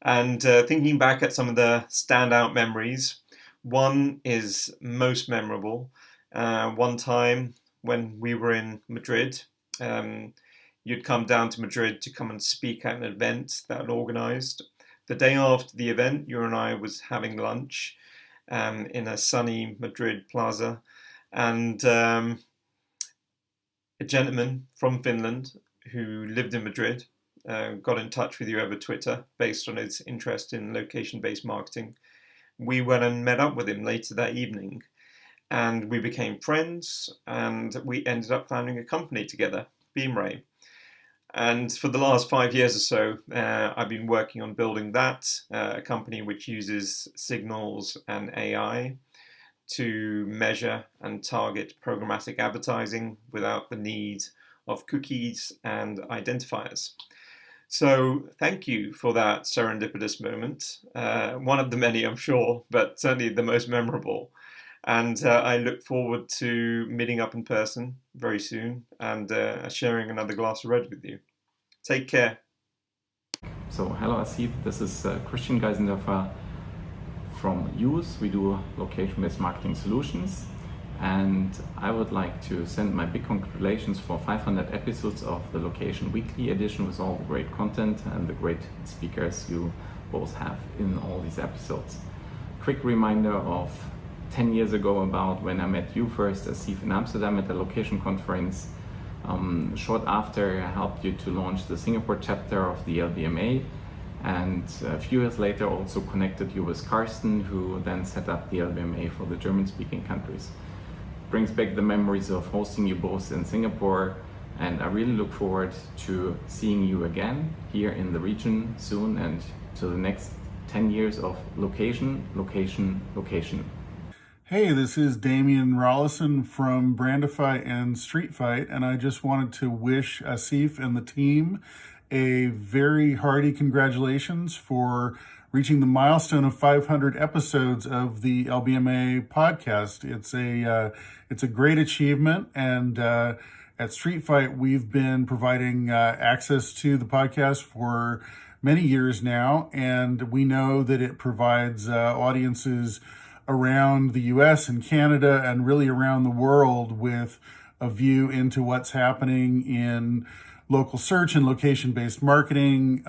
And thinking back at some of the standout memories, one is most memorable. One time when we were in Madrid, you'd come down to Madrid to come and speak at an event that I'd organised. The day after the event, you and I was having lunch in a sunny Madrid plaza, and a gentleman from Finland who lived in Madrid got in touch with you over Twitter based on his interest in location-based marketing. We went and met up with him later that evening, and we became friends, and we ended up founding a company together, Beamray. And for the last 5 years or so, I've been working on building that, a company which uses signals and AI to measure and target programmatic advertising without the need of cookies and identifiers. So thank you for that serendipitous moment. One of the many, I'm sure, but certainly the most memorable. And I look forward to meeting up in person very soon and sharing another glass of red with you. Take care. So hello Asif, this is Christian Geisendorfer from USE. We do location-based marketing solutions, and I would like to send my big congratulations for 500 episodes of the Location Weekly edition with all the great content and the great speakers you both have in all these episodes. Quick reminder of 10 years ago about when I met you first, Asif, in Amsterdam at the location conference. Short after, I helped you to launch the Singapore chapter of the LBMA, and a few years later also connected you with Carsten, who then set up the LBMA for the German-speaking countries. Brings back the memories of hosting you both in Singapore, and I really look forward to seeing you again here in the region soon, and to the next 10 years of location, location, location. Hey, this is Damian Rollison from Brandify and Street Fight, and I just wanted to wish Asif and the team a very hearty congratulations for reaching the milestone of 500 episodes of the LBMA podcast. It's a great achievement, and at Street Fight we've been providing access to the podcast for many years now, and we know that it provides audiences around the US and Canada and really around the world with a view into what's happening in local search and location-based marketing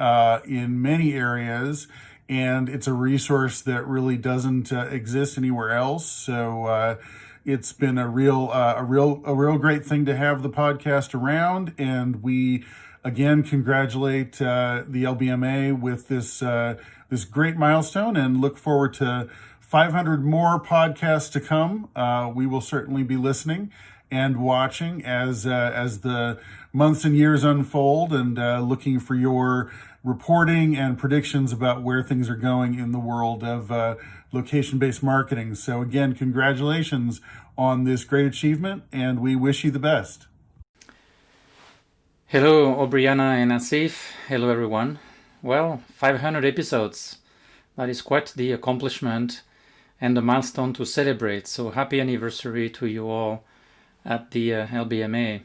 in many areas. And it's a resource that really doesn't exist anywhere else. So it's been a real great thing to have the podcast around. And we again congratulate the LBMA with this great milestone and look forward to 500 more podcasts to come. We will certainly be listening and watching as the months and years unfold, and looking for your reporting and predictions about where things are going in the world of location-based marketing. So again, congratulations on this great achievement, and we wish you the best. Hello, Aubriana and Asif. Hello, everyone. Well, 500 episodes. That is quite the accomplishment and a milestone to celebrate. So happy anniversary to you all at the LBMA.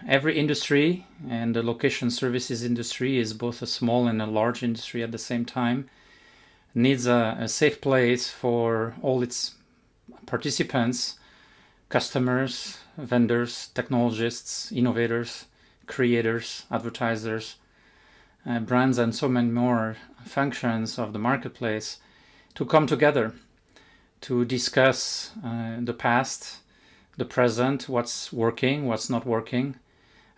Every industry, and the location services industry is both a small and a large industry at the same time, needs a safe place for all its participants, customers, vendors, technologists, innovators, creators, advertisers, brands, and so many more functions of the marketplace to come together to discuss the past, the present, what's working, what's not working,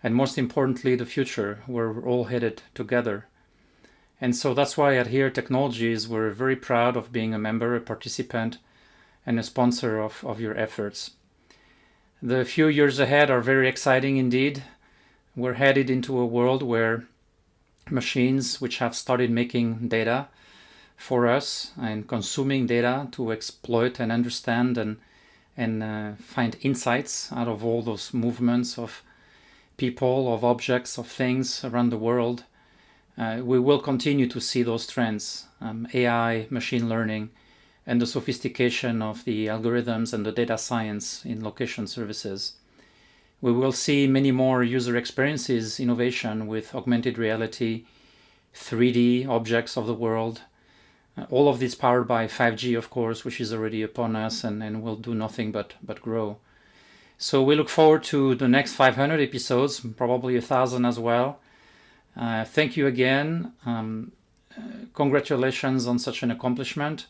and most importantly, the future, where we're all headed together. And so that's why at Here Technologies, we're very proud of being a member, a participant, and a sponsor of your efforts. The few years ahead are very exciting indeed. We're headed into a world where machines which have started making data for us and consuming data to exploit and understand and find insights out of all those movements of people, of objects, of things around the world. We will continue to see those trends, AI, machine learning, and the sophistication of the algorithms and the data science in location services. We will see many more user experiences innovation with augmented reality, 3D objects of the world, all of this powered by 5G, of course, which is already upon us and will do nothing but grow. So we look forward to the next 500 episodes, probably 1,000 as well. Thank you again. Congratulations on such an accomplishment,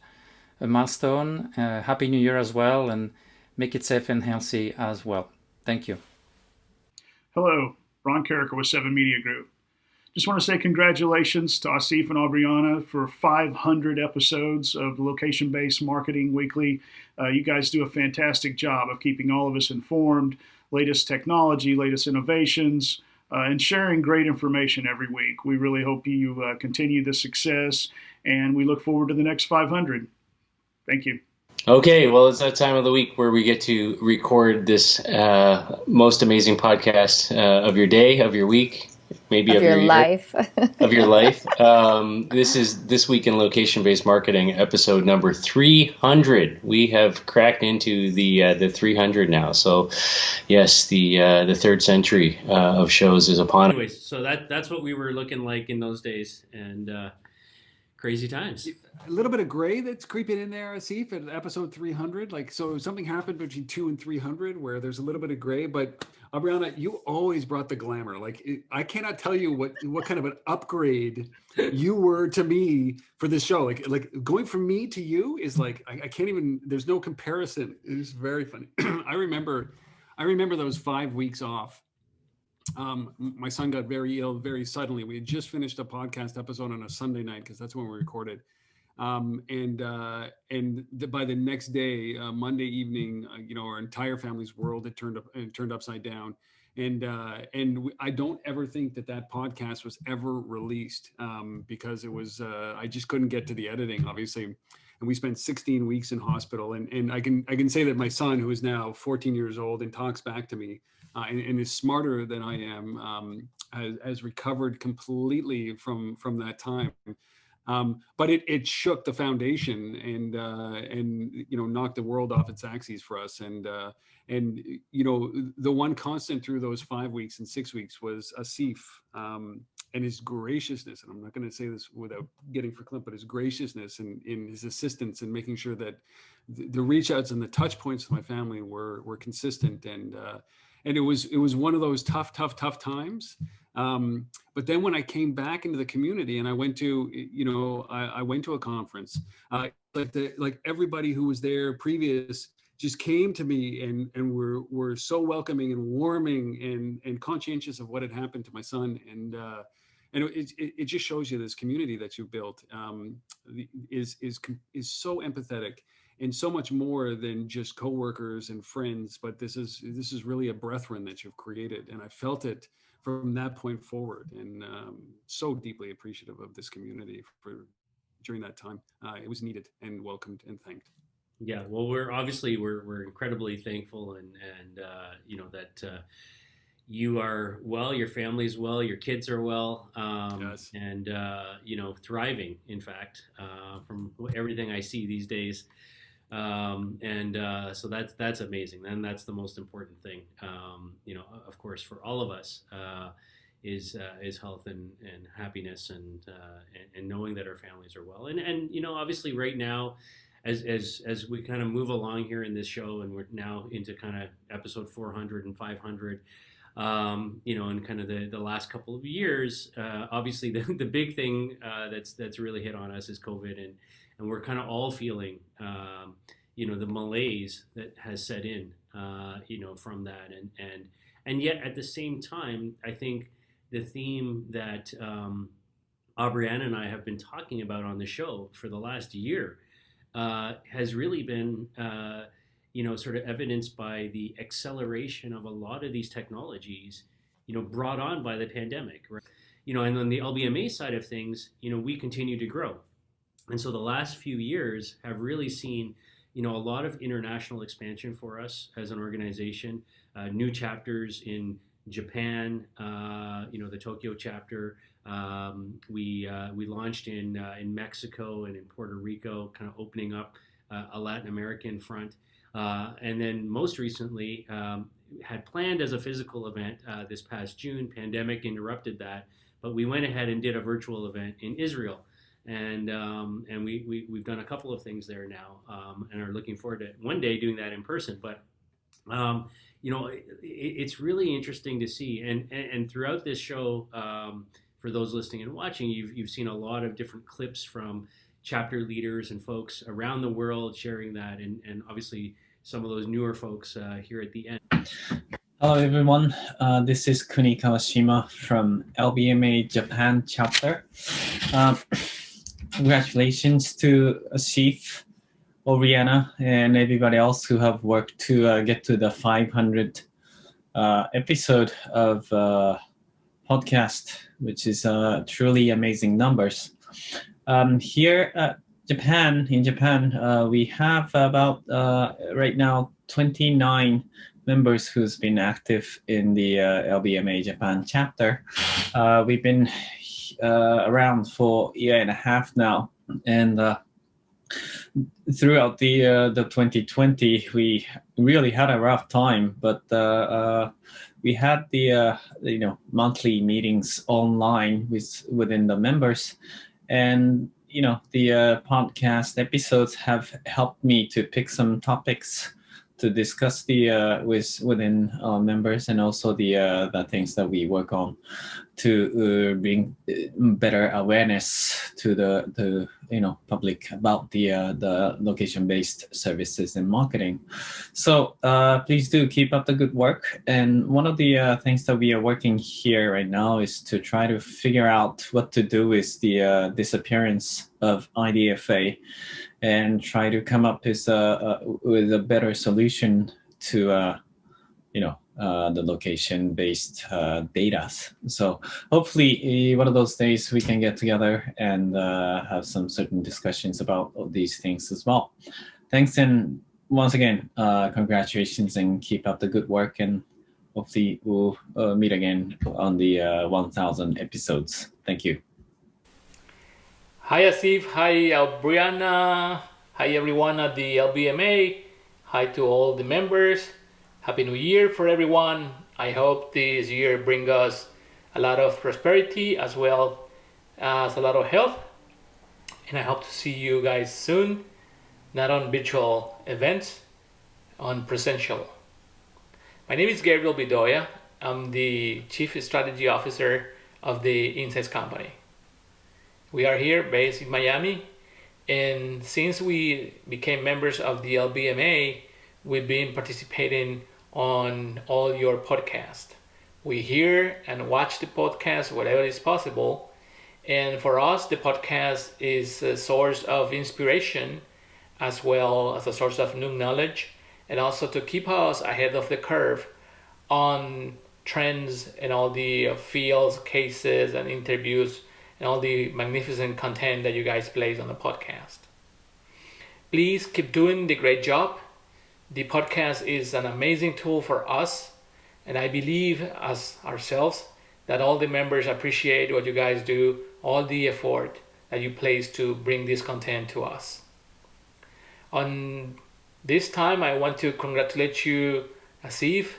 a milestone. Happy New Year as well, and make it safe and healthy as well. Thank you. Hello, Ron Carricker with 7 Media Group. Just want to say congratulations to Asif and Aubriana for 500 episodes of Location-Based Marketing Weekly. You guys do a fantastic job of keeping all of us informed, latest technology, latest innovations, and sharing great information every week. We really hope you continue the success, and we look forward to the next 500. Thank you. Okay, well, it's that time of the week where we get to record this most amazing podcast of your day, of your week, maybe of your year, life. of your life. This is This Week in Location-Based Marketing, episode number 300. We have cracked into the 300 now. So, yes, the third century of shows is upon us. Anyways, so that's what we were looking like in those days, and crazy times. A little bit of gray that's creeping in there, Asif, at episode 300. Like, so something happened between 2 and 300 where there's a little bit of gray. But Aubriana, you always brought the glamour. Like, I cannot tell you what kind of an upgrade you were to me for this show. Like going from me to you is like I can't even. There's no comparison. It's very funny. I remember those 5 weeks off. My son got very ill very suddenly. We had just finished a podcast episode on a Sunday night because that's when we recorded. By the next day, Monday evening, our entire family's world had turned upside down. I don't ever think that podcast was ever released because it was I just couldn't get to the editing, obviously. And we spent 16 weeks in hospital. And I can say that my son, who is now 14 years old and talks back to me and is smarter than I am, has recovered completely from that time. But it shook the foundation and knocked the world off its axes for us. And the one constant through those 5 weeks and 6 weeks was Asif and his graciousness. And I'm not going to say this without getting verklempt, but his graciousness and in his assistance and making sure that the reach outs and the touch points to my family were consistent. And it was one of those tough times. But then when I came back into the community and I went to, I went to a conference, like everybody who was there previous just came to me and were so welcoming and warming and conscientious of what had happened to my son. And it just shows you this community that you built is so empathetic and so much more than just coworkers and friends. But this is really a brethren that you've created, and I felt it from that point forward, and so deeply appreciative of this community during that time. It was needed and welcomed and thanked. Yeah, well, we're incredibly thankful, and that you are well, your family's well, your kids are well, yes. And thriving. In fact, from everything I see these days. So that's amazing. And that's the most important thing. Of course, for all of us, is health and happiness and knowing that our families are well. And obviously right now, as we kind of move along here in this show, and we're now into kind of episode 400 and 500, and kind of the last couple of years, obviously the big thing that's really hit on us is COVID, and we're kind of all feeling, the malaise that has set in, from that. And yet at the same time, I think the theme that Aubriana and I have been talking about on the show for the last year has really been, sort of evidenced by the acceleration of a lot of these technologies, brought on by the pandemic, right? And on the LBMA side of things, we continue to grow. And so the last few years have really seen, a lot of international expansion for us as an organization, new chapters in Japan, the Tokyo chapter. We launched in Mexico and in Puerto Rico, kind of opening up a Latin American front. And then most recently, had planned as a physical event this past June. Pandemic interrupted that, but we went ahead and did a virtual event in Israel. And we've done a couple of things there now, and are looking forward to one day doing that in person. But it's really interesting to see, and throughout this show, for those listening and watching, you've seen a lot of different clips from chapter leaders and folks around the world sharing that, and obviously some of those newer folks here at the end. Hello everyone, this is Kuni Kawashima from LBMA Japan chapter. Congratulations to Asif, Aubriana, and everybody else who have worked to get to the 500 episode of podcast, which is truly amazing numbers. Here at Japan, we have about right now 29 members who's been active in the LBMA Japan chapter. We've been around for a year and a half now, and throughout the 2020, we really had a rough time, but we had the monthly meetings online within the members, and the podcast episodes have helped me to pick some topics to discuss within members, and also the things that we work on to bring better awareness to the public about the location-based services and marketing. So please do keep up the good work. And one of the things that we are working here right now is to try to figure out what to do with the disappearance of IDFA, and try to come up with a better solution to the location-based data. So hopefully one of those days we can get together and have some certain discussions about these things as well. Thanks, and once again, congratulations, and keep up the good work, and hopefully we'll meet again on the 1,000 episodes. Thank you. Hi Asif, hi Brianna, hi everyone at the LBMA, hi to all the members. Happy New Year for everyone. I hope this year brings us a lot of prosperity as well as a lot of health. And I hope to see you guys soon, not on virtual events, on presential. My name is Gabriel Bedoya. I'm the Chief Strategy Officer of the Insights Company. We are here based in Miami, and since we became members of the LBMA, we've been participating on all your podcasts. We hear and watch the podcast wherever is possible, and for us the podcast is a source of inspiration as well as a source of new knowledge, and also to keep us ahead of the curve on trends and all the fields, cases, and interviews, and all the magnificent content that you guys place on the podcast. Please keep doing the great job. The podcast is an amazing tool for us, and I believe as ourselves that all the members appreciate what you guys do, all the effort that you place to bring this content to us. On this time, I want to congratulate you, Asif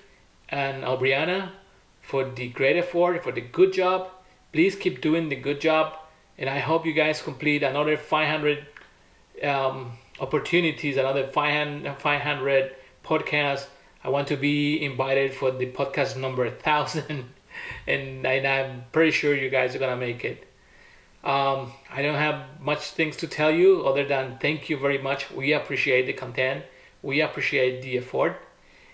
and Brianna, for the great effort, for the good job. Please keep doing the good job, and I hope you guys complete another 500 opportunities, another 500 podcasts. I want to be invited for the podcast number 1,000, and I'm pretty sure you guys are gonna make it. I don't have much things to tell you other than thank you very much. We appreciate the content, we appreciate the effort,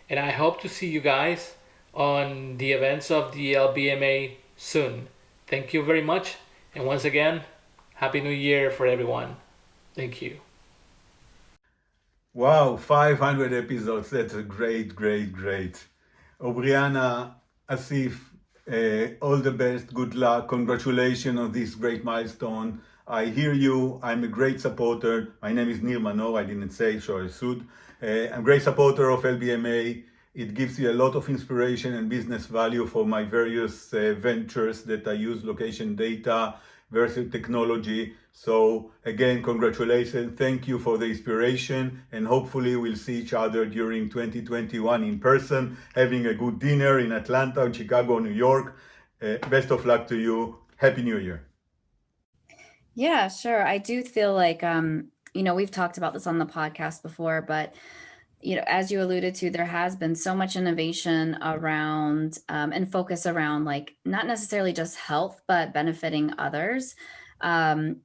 and I hope to see you guys on the events of the LBMA soon. Thank you very much, and once again, Happy New Year for everyone. Thank you. Wow, 500 episodes. That's a great. Brianna, Asif, all the best. Good luck. Congratulations on this great milestone. I hear you. I'm a great supporter. My name is Nir Manor. I didn't say, so I should. I'm a great supporter of LBMA. It gives you a lot of inspiration and business value for my various ventures that I use location data versus technology. So again, congratulations. Thank you for the inspiration, and hopefully we'll see each other during 2021 in person, having a good dinner in Atlanta, Chicago, New York. Best of luck to you. Happy New Year. Yeah, sure. I do feel like, we've talked about this on the podcast before, but as you alluded to, there has been so much innovation around and focus around, like, not necessarily just health, but benefiting others. And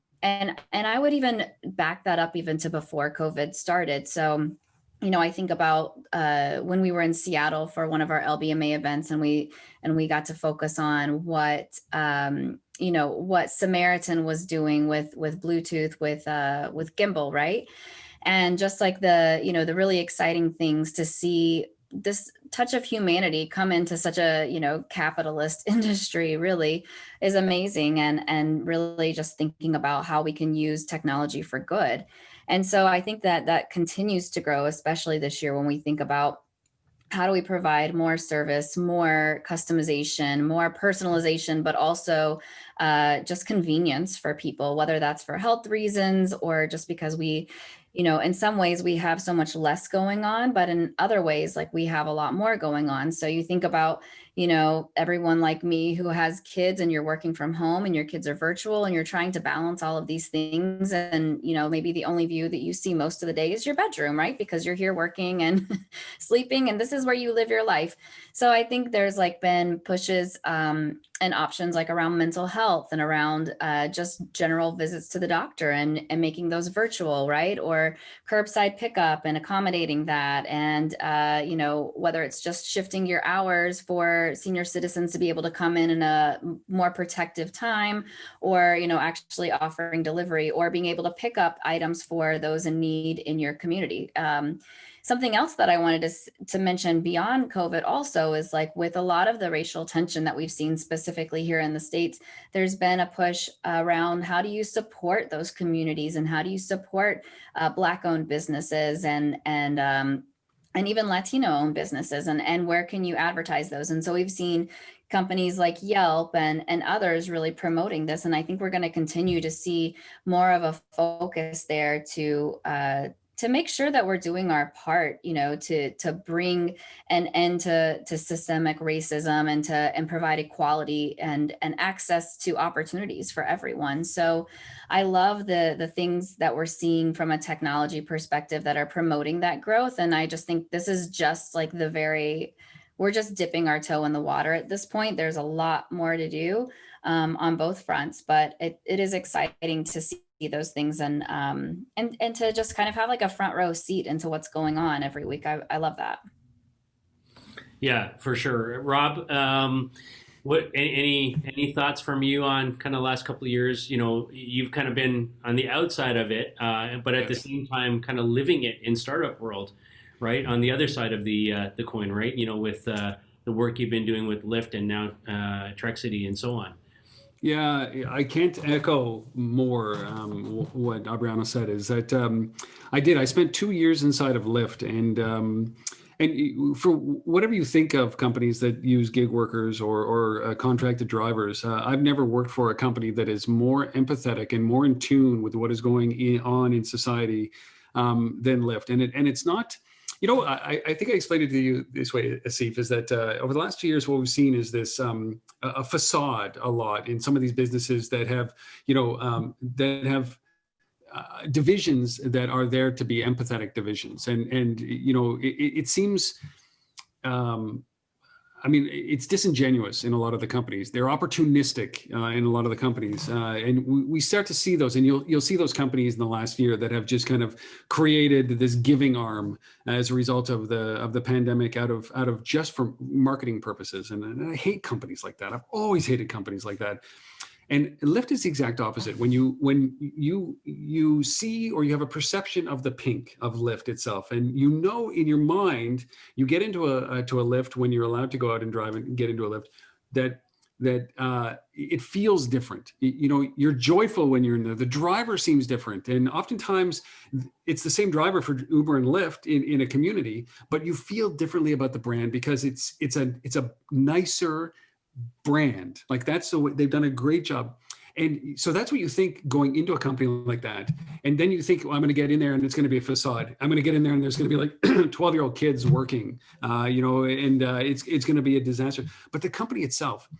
I would even back that up even to before COVID started. So, I think about when we were in Seattle for one of our LBMA events, and we got to focus on what Samaritan was doing with Bluetooth, with gimbal, right? And just like the really exciting things to see this touch of humanity come into such a, capitalist industry really is amazing, and really just thinking about how we can use technology for good. And so I think that continues to grow, especially this year when we think about how do we provide more service, more customization, more personalization, but also just convenience for people, whether that's for health reasons or just because we, in some ways we have so much less going on, but in other ways, like we have a lot more going on. So you think about, everyone like me who has kids, and you're working from home and your kids are virtual and you're trying to balance all of these things. And, maybe the only view that you see most of the day is your bedroom, right? Because you're here working and sleeping, and this is where you live your life. So I think there's been pushes and options around mental health and around just general visits to the doctor and making those virtual, right? Or curbside pickup and accommodating that. And, whether it's just shifting your hours for senior citizens to be able to come in a more protective time, or, actually offering delivery or being able to pick up items for those in need in your community. Something else that I wanted to mention beyond COVID also is with a lot of the racial tension that we've seen specifically here in the States, there's been a push around how do you support those communities and how do you support Black-owned businesses and even Latino-owned businesses, and where can you advertise those? And so we've seen companies like Yelp and others really promoting this. And I think we're going to continue to see more of a focus there to make sure that we're doing our part, to bring an end to systemic racism and provide equality and access to opportunities for everyone. So I love the things that we're seeing from a technology perspective that are promoting that growth. And I just think this is just we're just dipping our toe in the water at this point. There's a lot more to do on both fronts, but it is exciting to see those things and to just kind of have a front row seat into what's going on every week. I love that. Yeah, for sure. Rob, what any thoughts from you on kind of last couple of years? You've kind of been on the outside of it, but at the same time kind of living it in startup world, right? On the other side of the coin, right? With the work you've been doing with Lyft and now Trexity and so on. Yeah, I can't echo more what Aubriana said. Is that I spent 2 years inside of Lyft, and for whatever you think of companies that use gig workers or contracted drivers, I've never worked for a company that is more empathetic and more in tune with what is going on in society than Lyft. And it's not. I think I explained it to you this way, Asif, is that over the last 2 years, what we've seen is this a facade a lot in some of these businesses that have, divisions that are there to be empathetic divisions. And it seems, it's disingenuous in a lot of the companies. They're opportunistic in a lot of the companies, and we start to see those. And you'll see those companies in the last year that have just kind of created this giving arm as a result of the pandemic, out of just for marketing purposes. And I hate companies like that. I've always hated companies like that. And Lyft is the exact opposite. When you see or you have a perception of the pink of Lyft itself, and in your mind, you get into a Lyft when you're allowed to go out and drive and get into a Lyft, that it feels different. You're joyful when you're in there. The driver seems different, and oftentimes it's the same driver for Uber and Lyft in a community, but you feel differently about the brand because it's a nicer brand. They've done a great job. And so that's what you think going into a company like that. And then you think, well, I'm going to get in there and it's going to be a facade. I'm going to get in there and there's going to be 12-year-old kids working, and it's going to be a disaster. But the company itself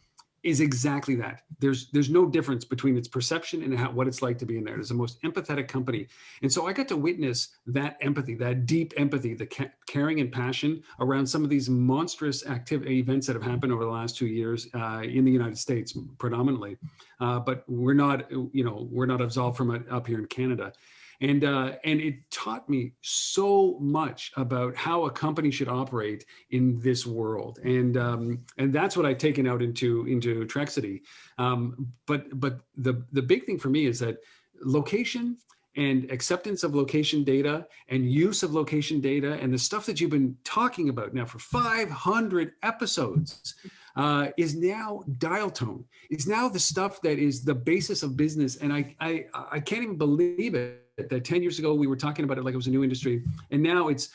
is exactly that. There's no difference between its perception and what it's like to be in there. It's the most empathetic company. And so I got to witness that empathy, that deep empathy, the caring and passion around some of these monstrous events that have happened over the last 2 years in the United States predominantly. But we're not absolved from it up here in Canada. And it taught me so much about how a company should operate in this world, and that's what I've taken out into Trexity. But the big thing for me is that location and acceptance of location data and use of location data and the stuff that you've been talking about now for 500 episodes is now dial tone, is now the stuff that is the basis of business. And I can't even believe it that 10 years ago we were talking about it like it was a new industry. And now it's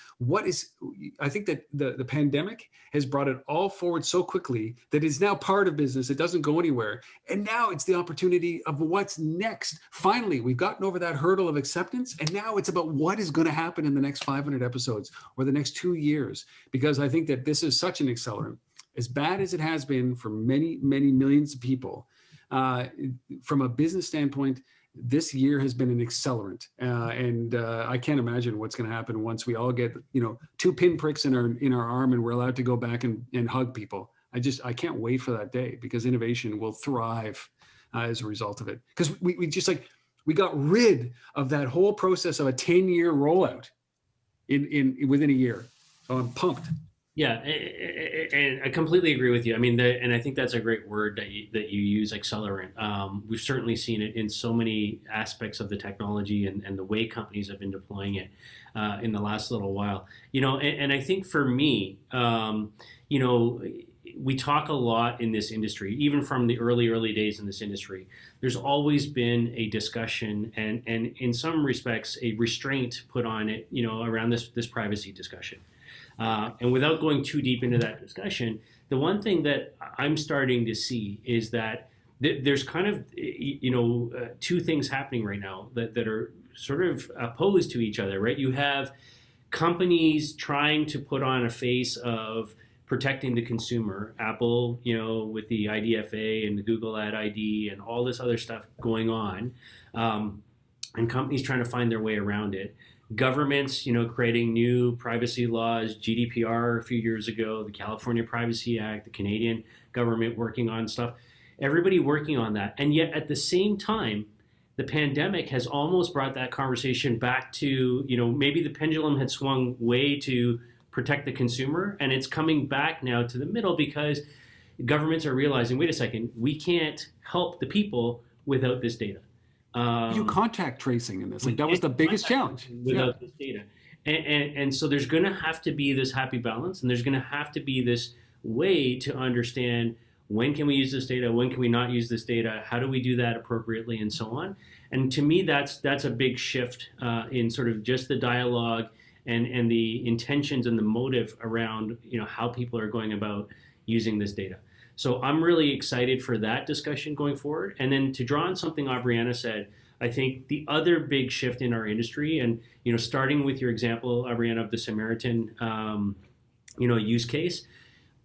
I think that the pandemic has brought it all forward so quickly that it's now part of business. It doesn't go anywhere. And now it's the opportunity of what's next. Finally, we've gotten over that hurdle of acceptance. And now it's about what is going to happen in the next 500 episodes or the next 2 years, because I think that this is such an accelerant. As bad as it has been for many, many millions of people, from a business standpoint, this year has been an accelerant, and I can't imagine what's going to happen once we all get 2 pinpricks in our arm and we're allowed to go back and hug people. I can't wait for that day, because innovation will thrive as a result of it. Because we got rid of that whole process of a 10-year rollout within a year. So I'm pumped. Yeah, and I completely agree with you. I mean, and I think that's a great word that you use, accelerant. We've certainly seen it in so many aspects of the technology and the way companies have been deploying it in the last little while. And I think for me, we talk a lot in this industry, even from the early days in this industry. There's always been a discussion and in some respects a restraint put on it, around this privacy discussion. And without going too deep into that discussion, the one thing that I'm starting to see is that there's kind of, two things happening right now that are sort of opposed to each other, right? You have companies trying to put on a face of protecting the consumer, Apple, with the IDFA and the Google Ad ID and all this other stuff going on, and companies trying to find their way around it. Governments, creating new privacy laws, GDPR a few years ago, the California Privacy Act, the Canadian government working on stuff, everybody working on that. And yet at the same time, the pandemic has almost brought that conversation back to, maybe the pendulum had swung way to protect the consumer, and it's coming back now to the middle because governments are realizing, wait a second, we can't help the people without this data. You contact tracing in this. That was the biggest challenge. Without this data. And so there's going to have to be this happy balance, and there's going to have to be this way to understand when can we use this data, when can we not use this data, how do we do that appropriately, and so on. And to me, that's a big shift in sort of just the dialogue and the intentions and the motive around how people are going about using this data. So I'm really excited for that discussion going forward. And then to draw on something Aubriana said, I think the other big shift in our industry, and starting with your example, Aubriana, of the Samaritan, use case,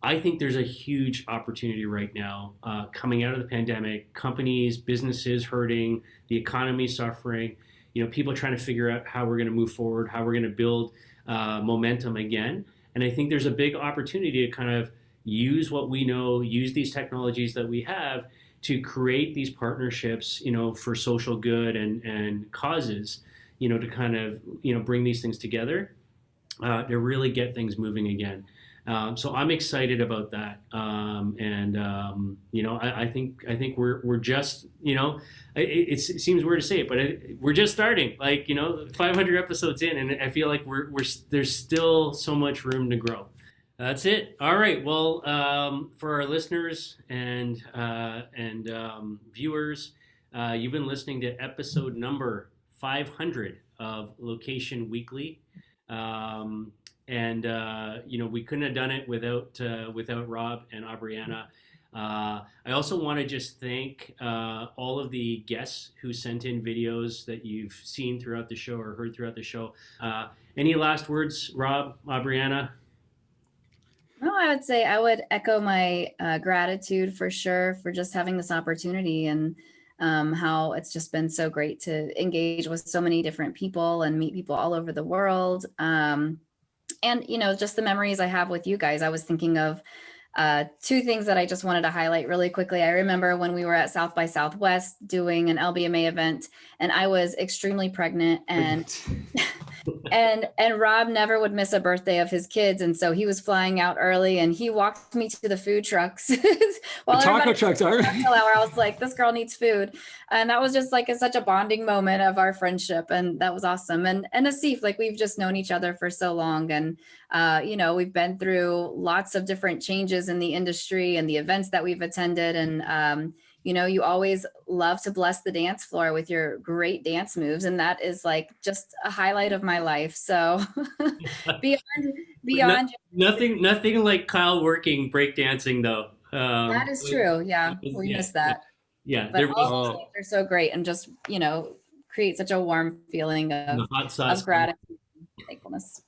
I think there's a huge opportunity right now coming out of the pandemic. Companies, businesses hurting, the economy suffering. People trying to figure out how we're going to move forward, how we're going to build momentum again. And I think there's a big opportunity to kind of use what we know, use these technologies that we have to create these partnerships, for social good and causes, to kind of, bring these things together to really get things moving again. So I'm excited about that. I think we're just, it seems weird to say it, but we're just starting, 500 episodes in, and I feel like there's still so much room to grow. That's it. All right. Well, for our listeners and viewers, you've been listening to episode number 500 of Location Weekly. We couldn't have done it without Rob and Aubriana. I also want to just thank all of the guests who sent in videos that you've seen throughout the show or heard throughout the show. Any last words, Rob, Aubriana? No, I would say I would echo my gratitude for sure for just having this opportunity, and how it's just been so great to engage with so many different people and meet people all over the world. And, just the memories I have with you guys. I was thinking of 2 things that I just wanted to highlight really quickly. I remember when we were at South by Southwest doing an LBMA event, and I was extremely pregnant, and And Rob never would miss a birthday of his kids, and so he was flying out early, and he walked me to the food trucks. While The taco everybody trucks are. cocktail hour, I was like, this girl needs food, and that was just like such a bonding moment of our friendship, and that was awesome. And Asif, like we've just known each other for so long, and you know, we've been through lots of different changes in the industry and the events that we've attended, and you know, you always love to bless the dance floor with your great dance moves. And that is like just a highlight of my life. So beyond nothing like Kyle working breakdancing though. That is true. Yeah. We miss that. Yeah. But all those things are so great and just, you know, create such a warm feeling of gratitude and thankfulness.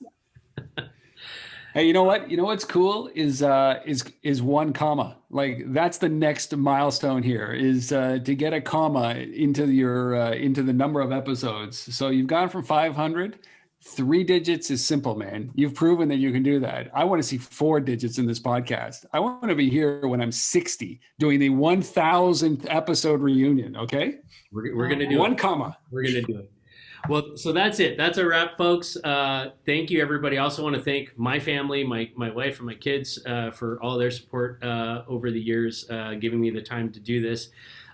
Hey, you know what? You know what's cool is 1 comma. Like that's the next milestone here is to get a comma into your into the number of episodes. So you've gone from 500. 3 digits is simple, man. You've proven that you can do that. I want to see 4 digits in this podcast. I want to be here when I'm 60 doing the 1000th episode reunion. Okay, we're gonna do 1 comma. We're gonna do it. Well, so that's it. That's a wrap, folks. Thank you, everybody. I also want to thank my family, my wife and my kids for all their support over the years, giving me the time to do this.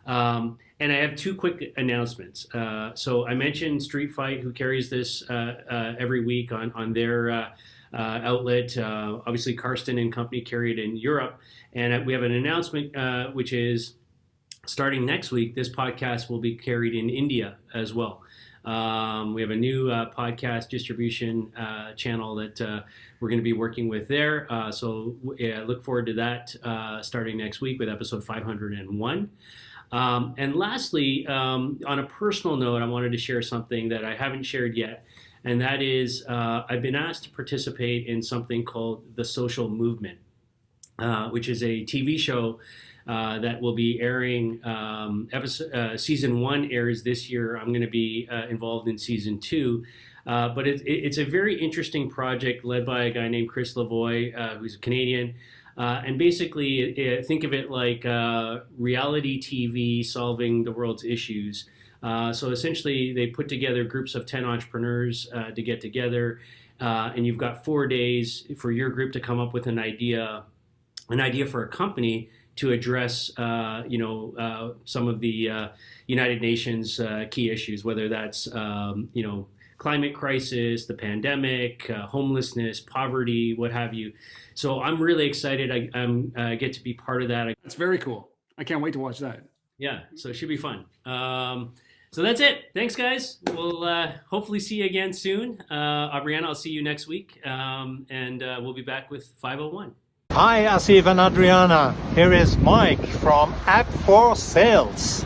And I have 2 quick announcements. So I mentioned Street Fight, who carries this every week on their outlet. Obviously, Karsten and company carry it in Europe. And we have an announcement, which is starting next week, this podcast will be carried in India as well. We have a new podcast distribution channel that we're going to be working with there. So look forward to that starting next week with episode 501. And lastly, on a personal note, I wanted to share something that I haven't shared yet. And that is I've been asked to participate in something called The Social Movement, which is a TV show that will be airing. Season 1 airs this year. I'm going to be involved in season 2. But it's a very interesting project led by a guy named Chris Lavoie, who's a Canadian. And basically, think of it like reality TV solving the world's issues. So essentially, they put together groups of 10 entrepreneurs to get together. And you've got 4 days for your group to come up with an idea for a company to address, some of the United Nations key issues, whether that's, climate crisis, the pandemic, homelessness, poverty, what have you. So I'm really excited. I get to be part of that. That's very cool. I can't wait to watch that. Yeah, so it should be fun. So that's it. Thanks, guys. We'll hopefully see you again soon. Adriana, I'll see you next week. And we'll be back with 501. Hi, Asif and Adriana. Here is Mike from App for Sales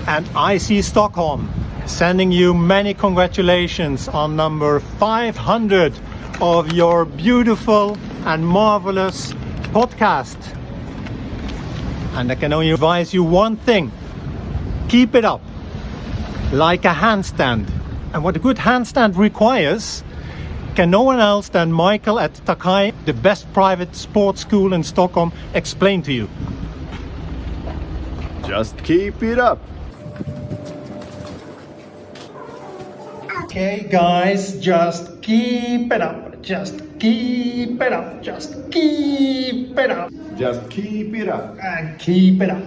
and IC Stockholm, sending you many congratulations on number 500 of your beautiful and marvelous podcast. And I can only advise you one thing: keep it up like a handstand. And what a good handstand requires can no one else than Michael at Takai, the best private sports school in Stockholm, explain to you. Just keep it up. Okay, guys, just keep it up. Just keep it up. Just keep it up. Just keep it up. And keep it up.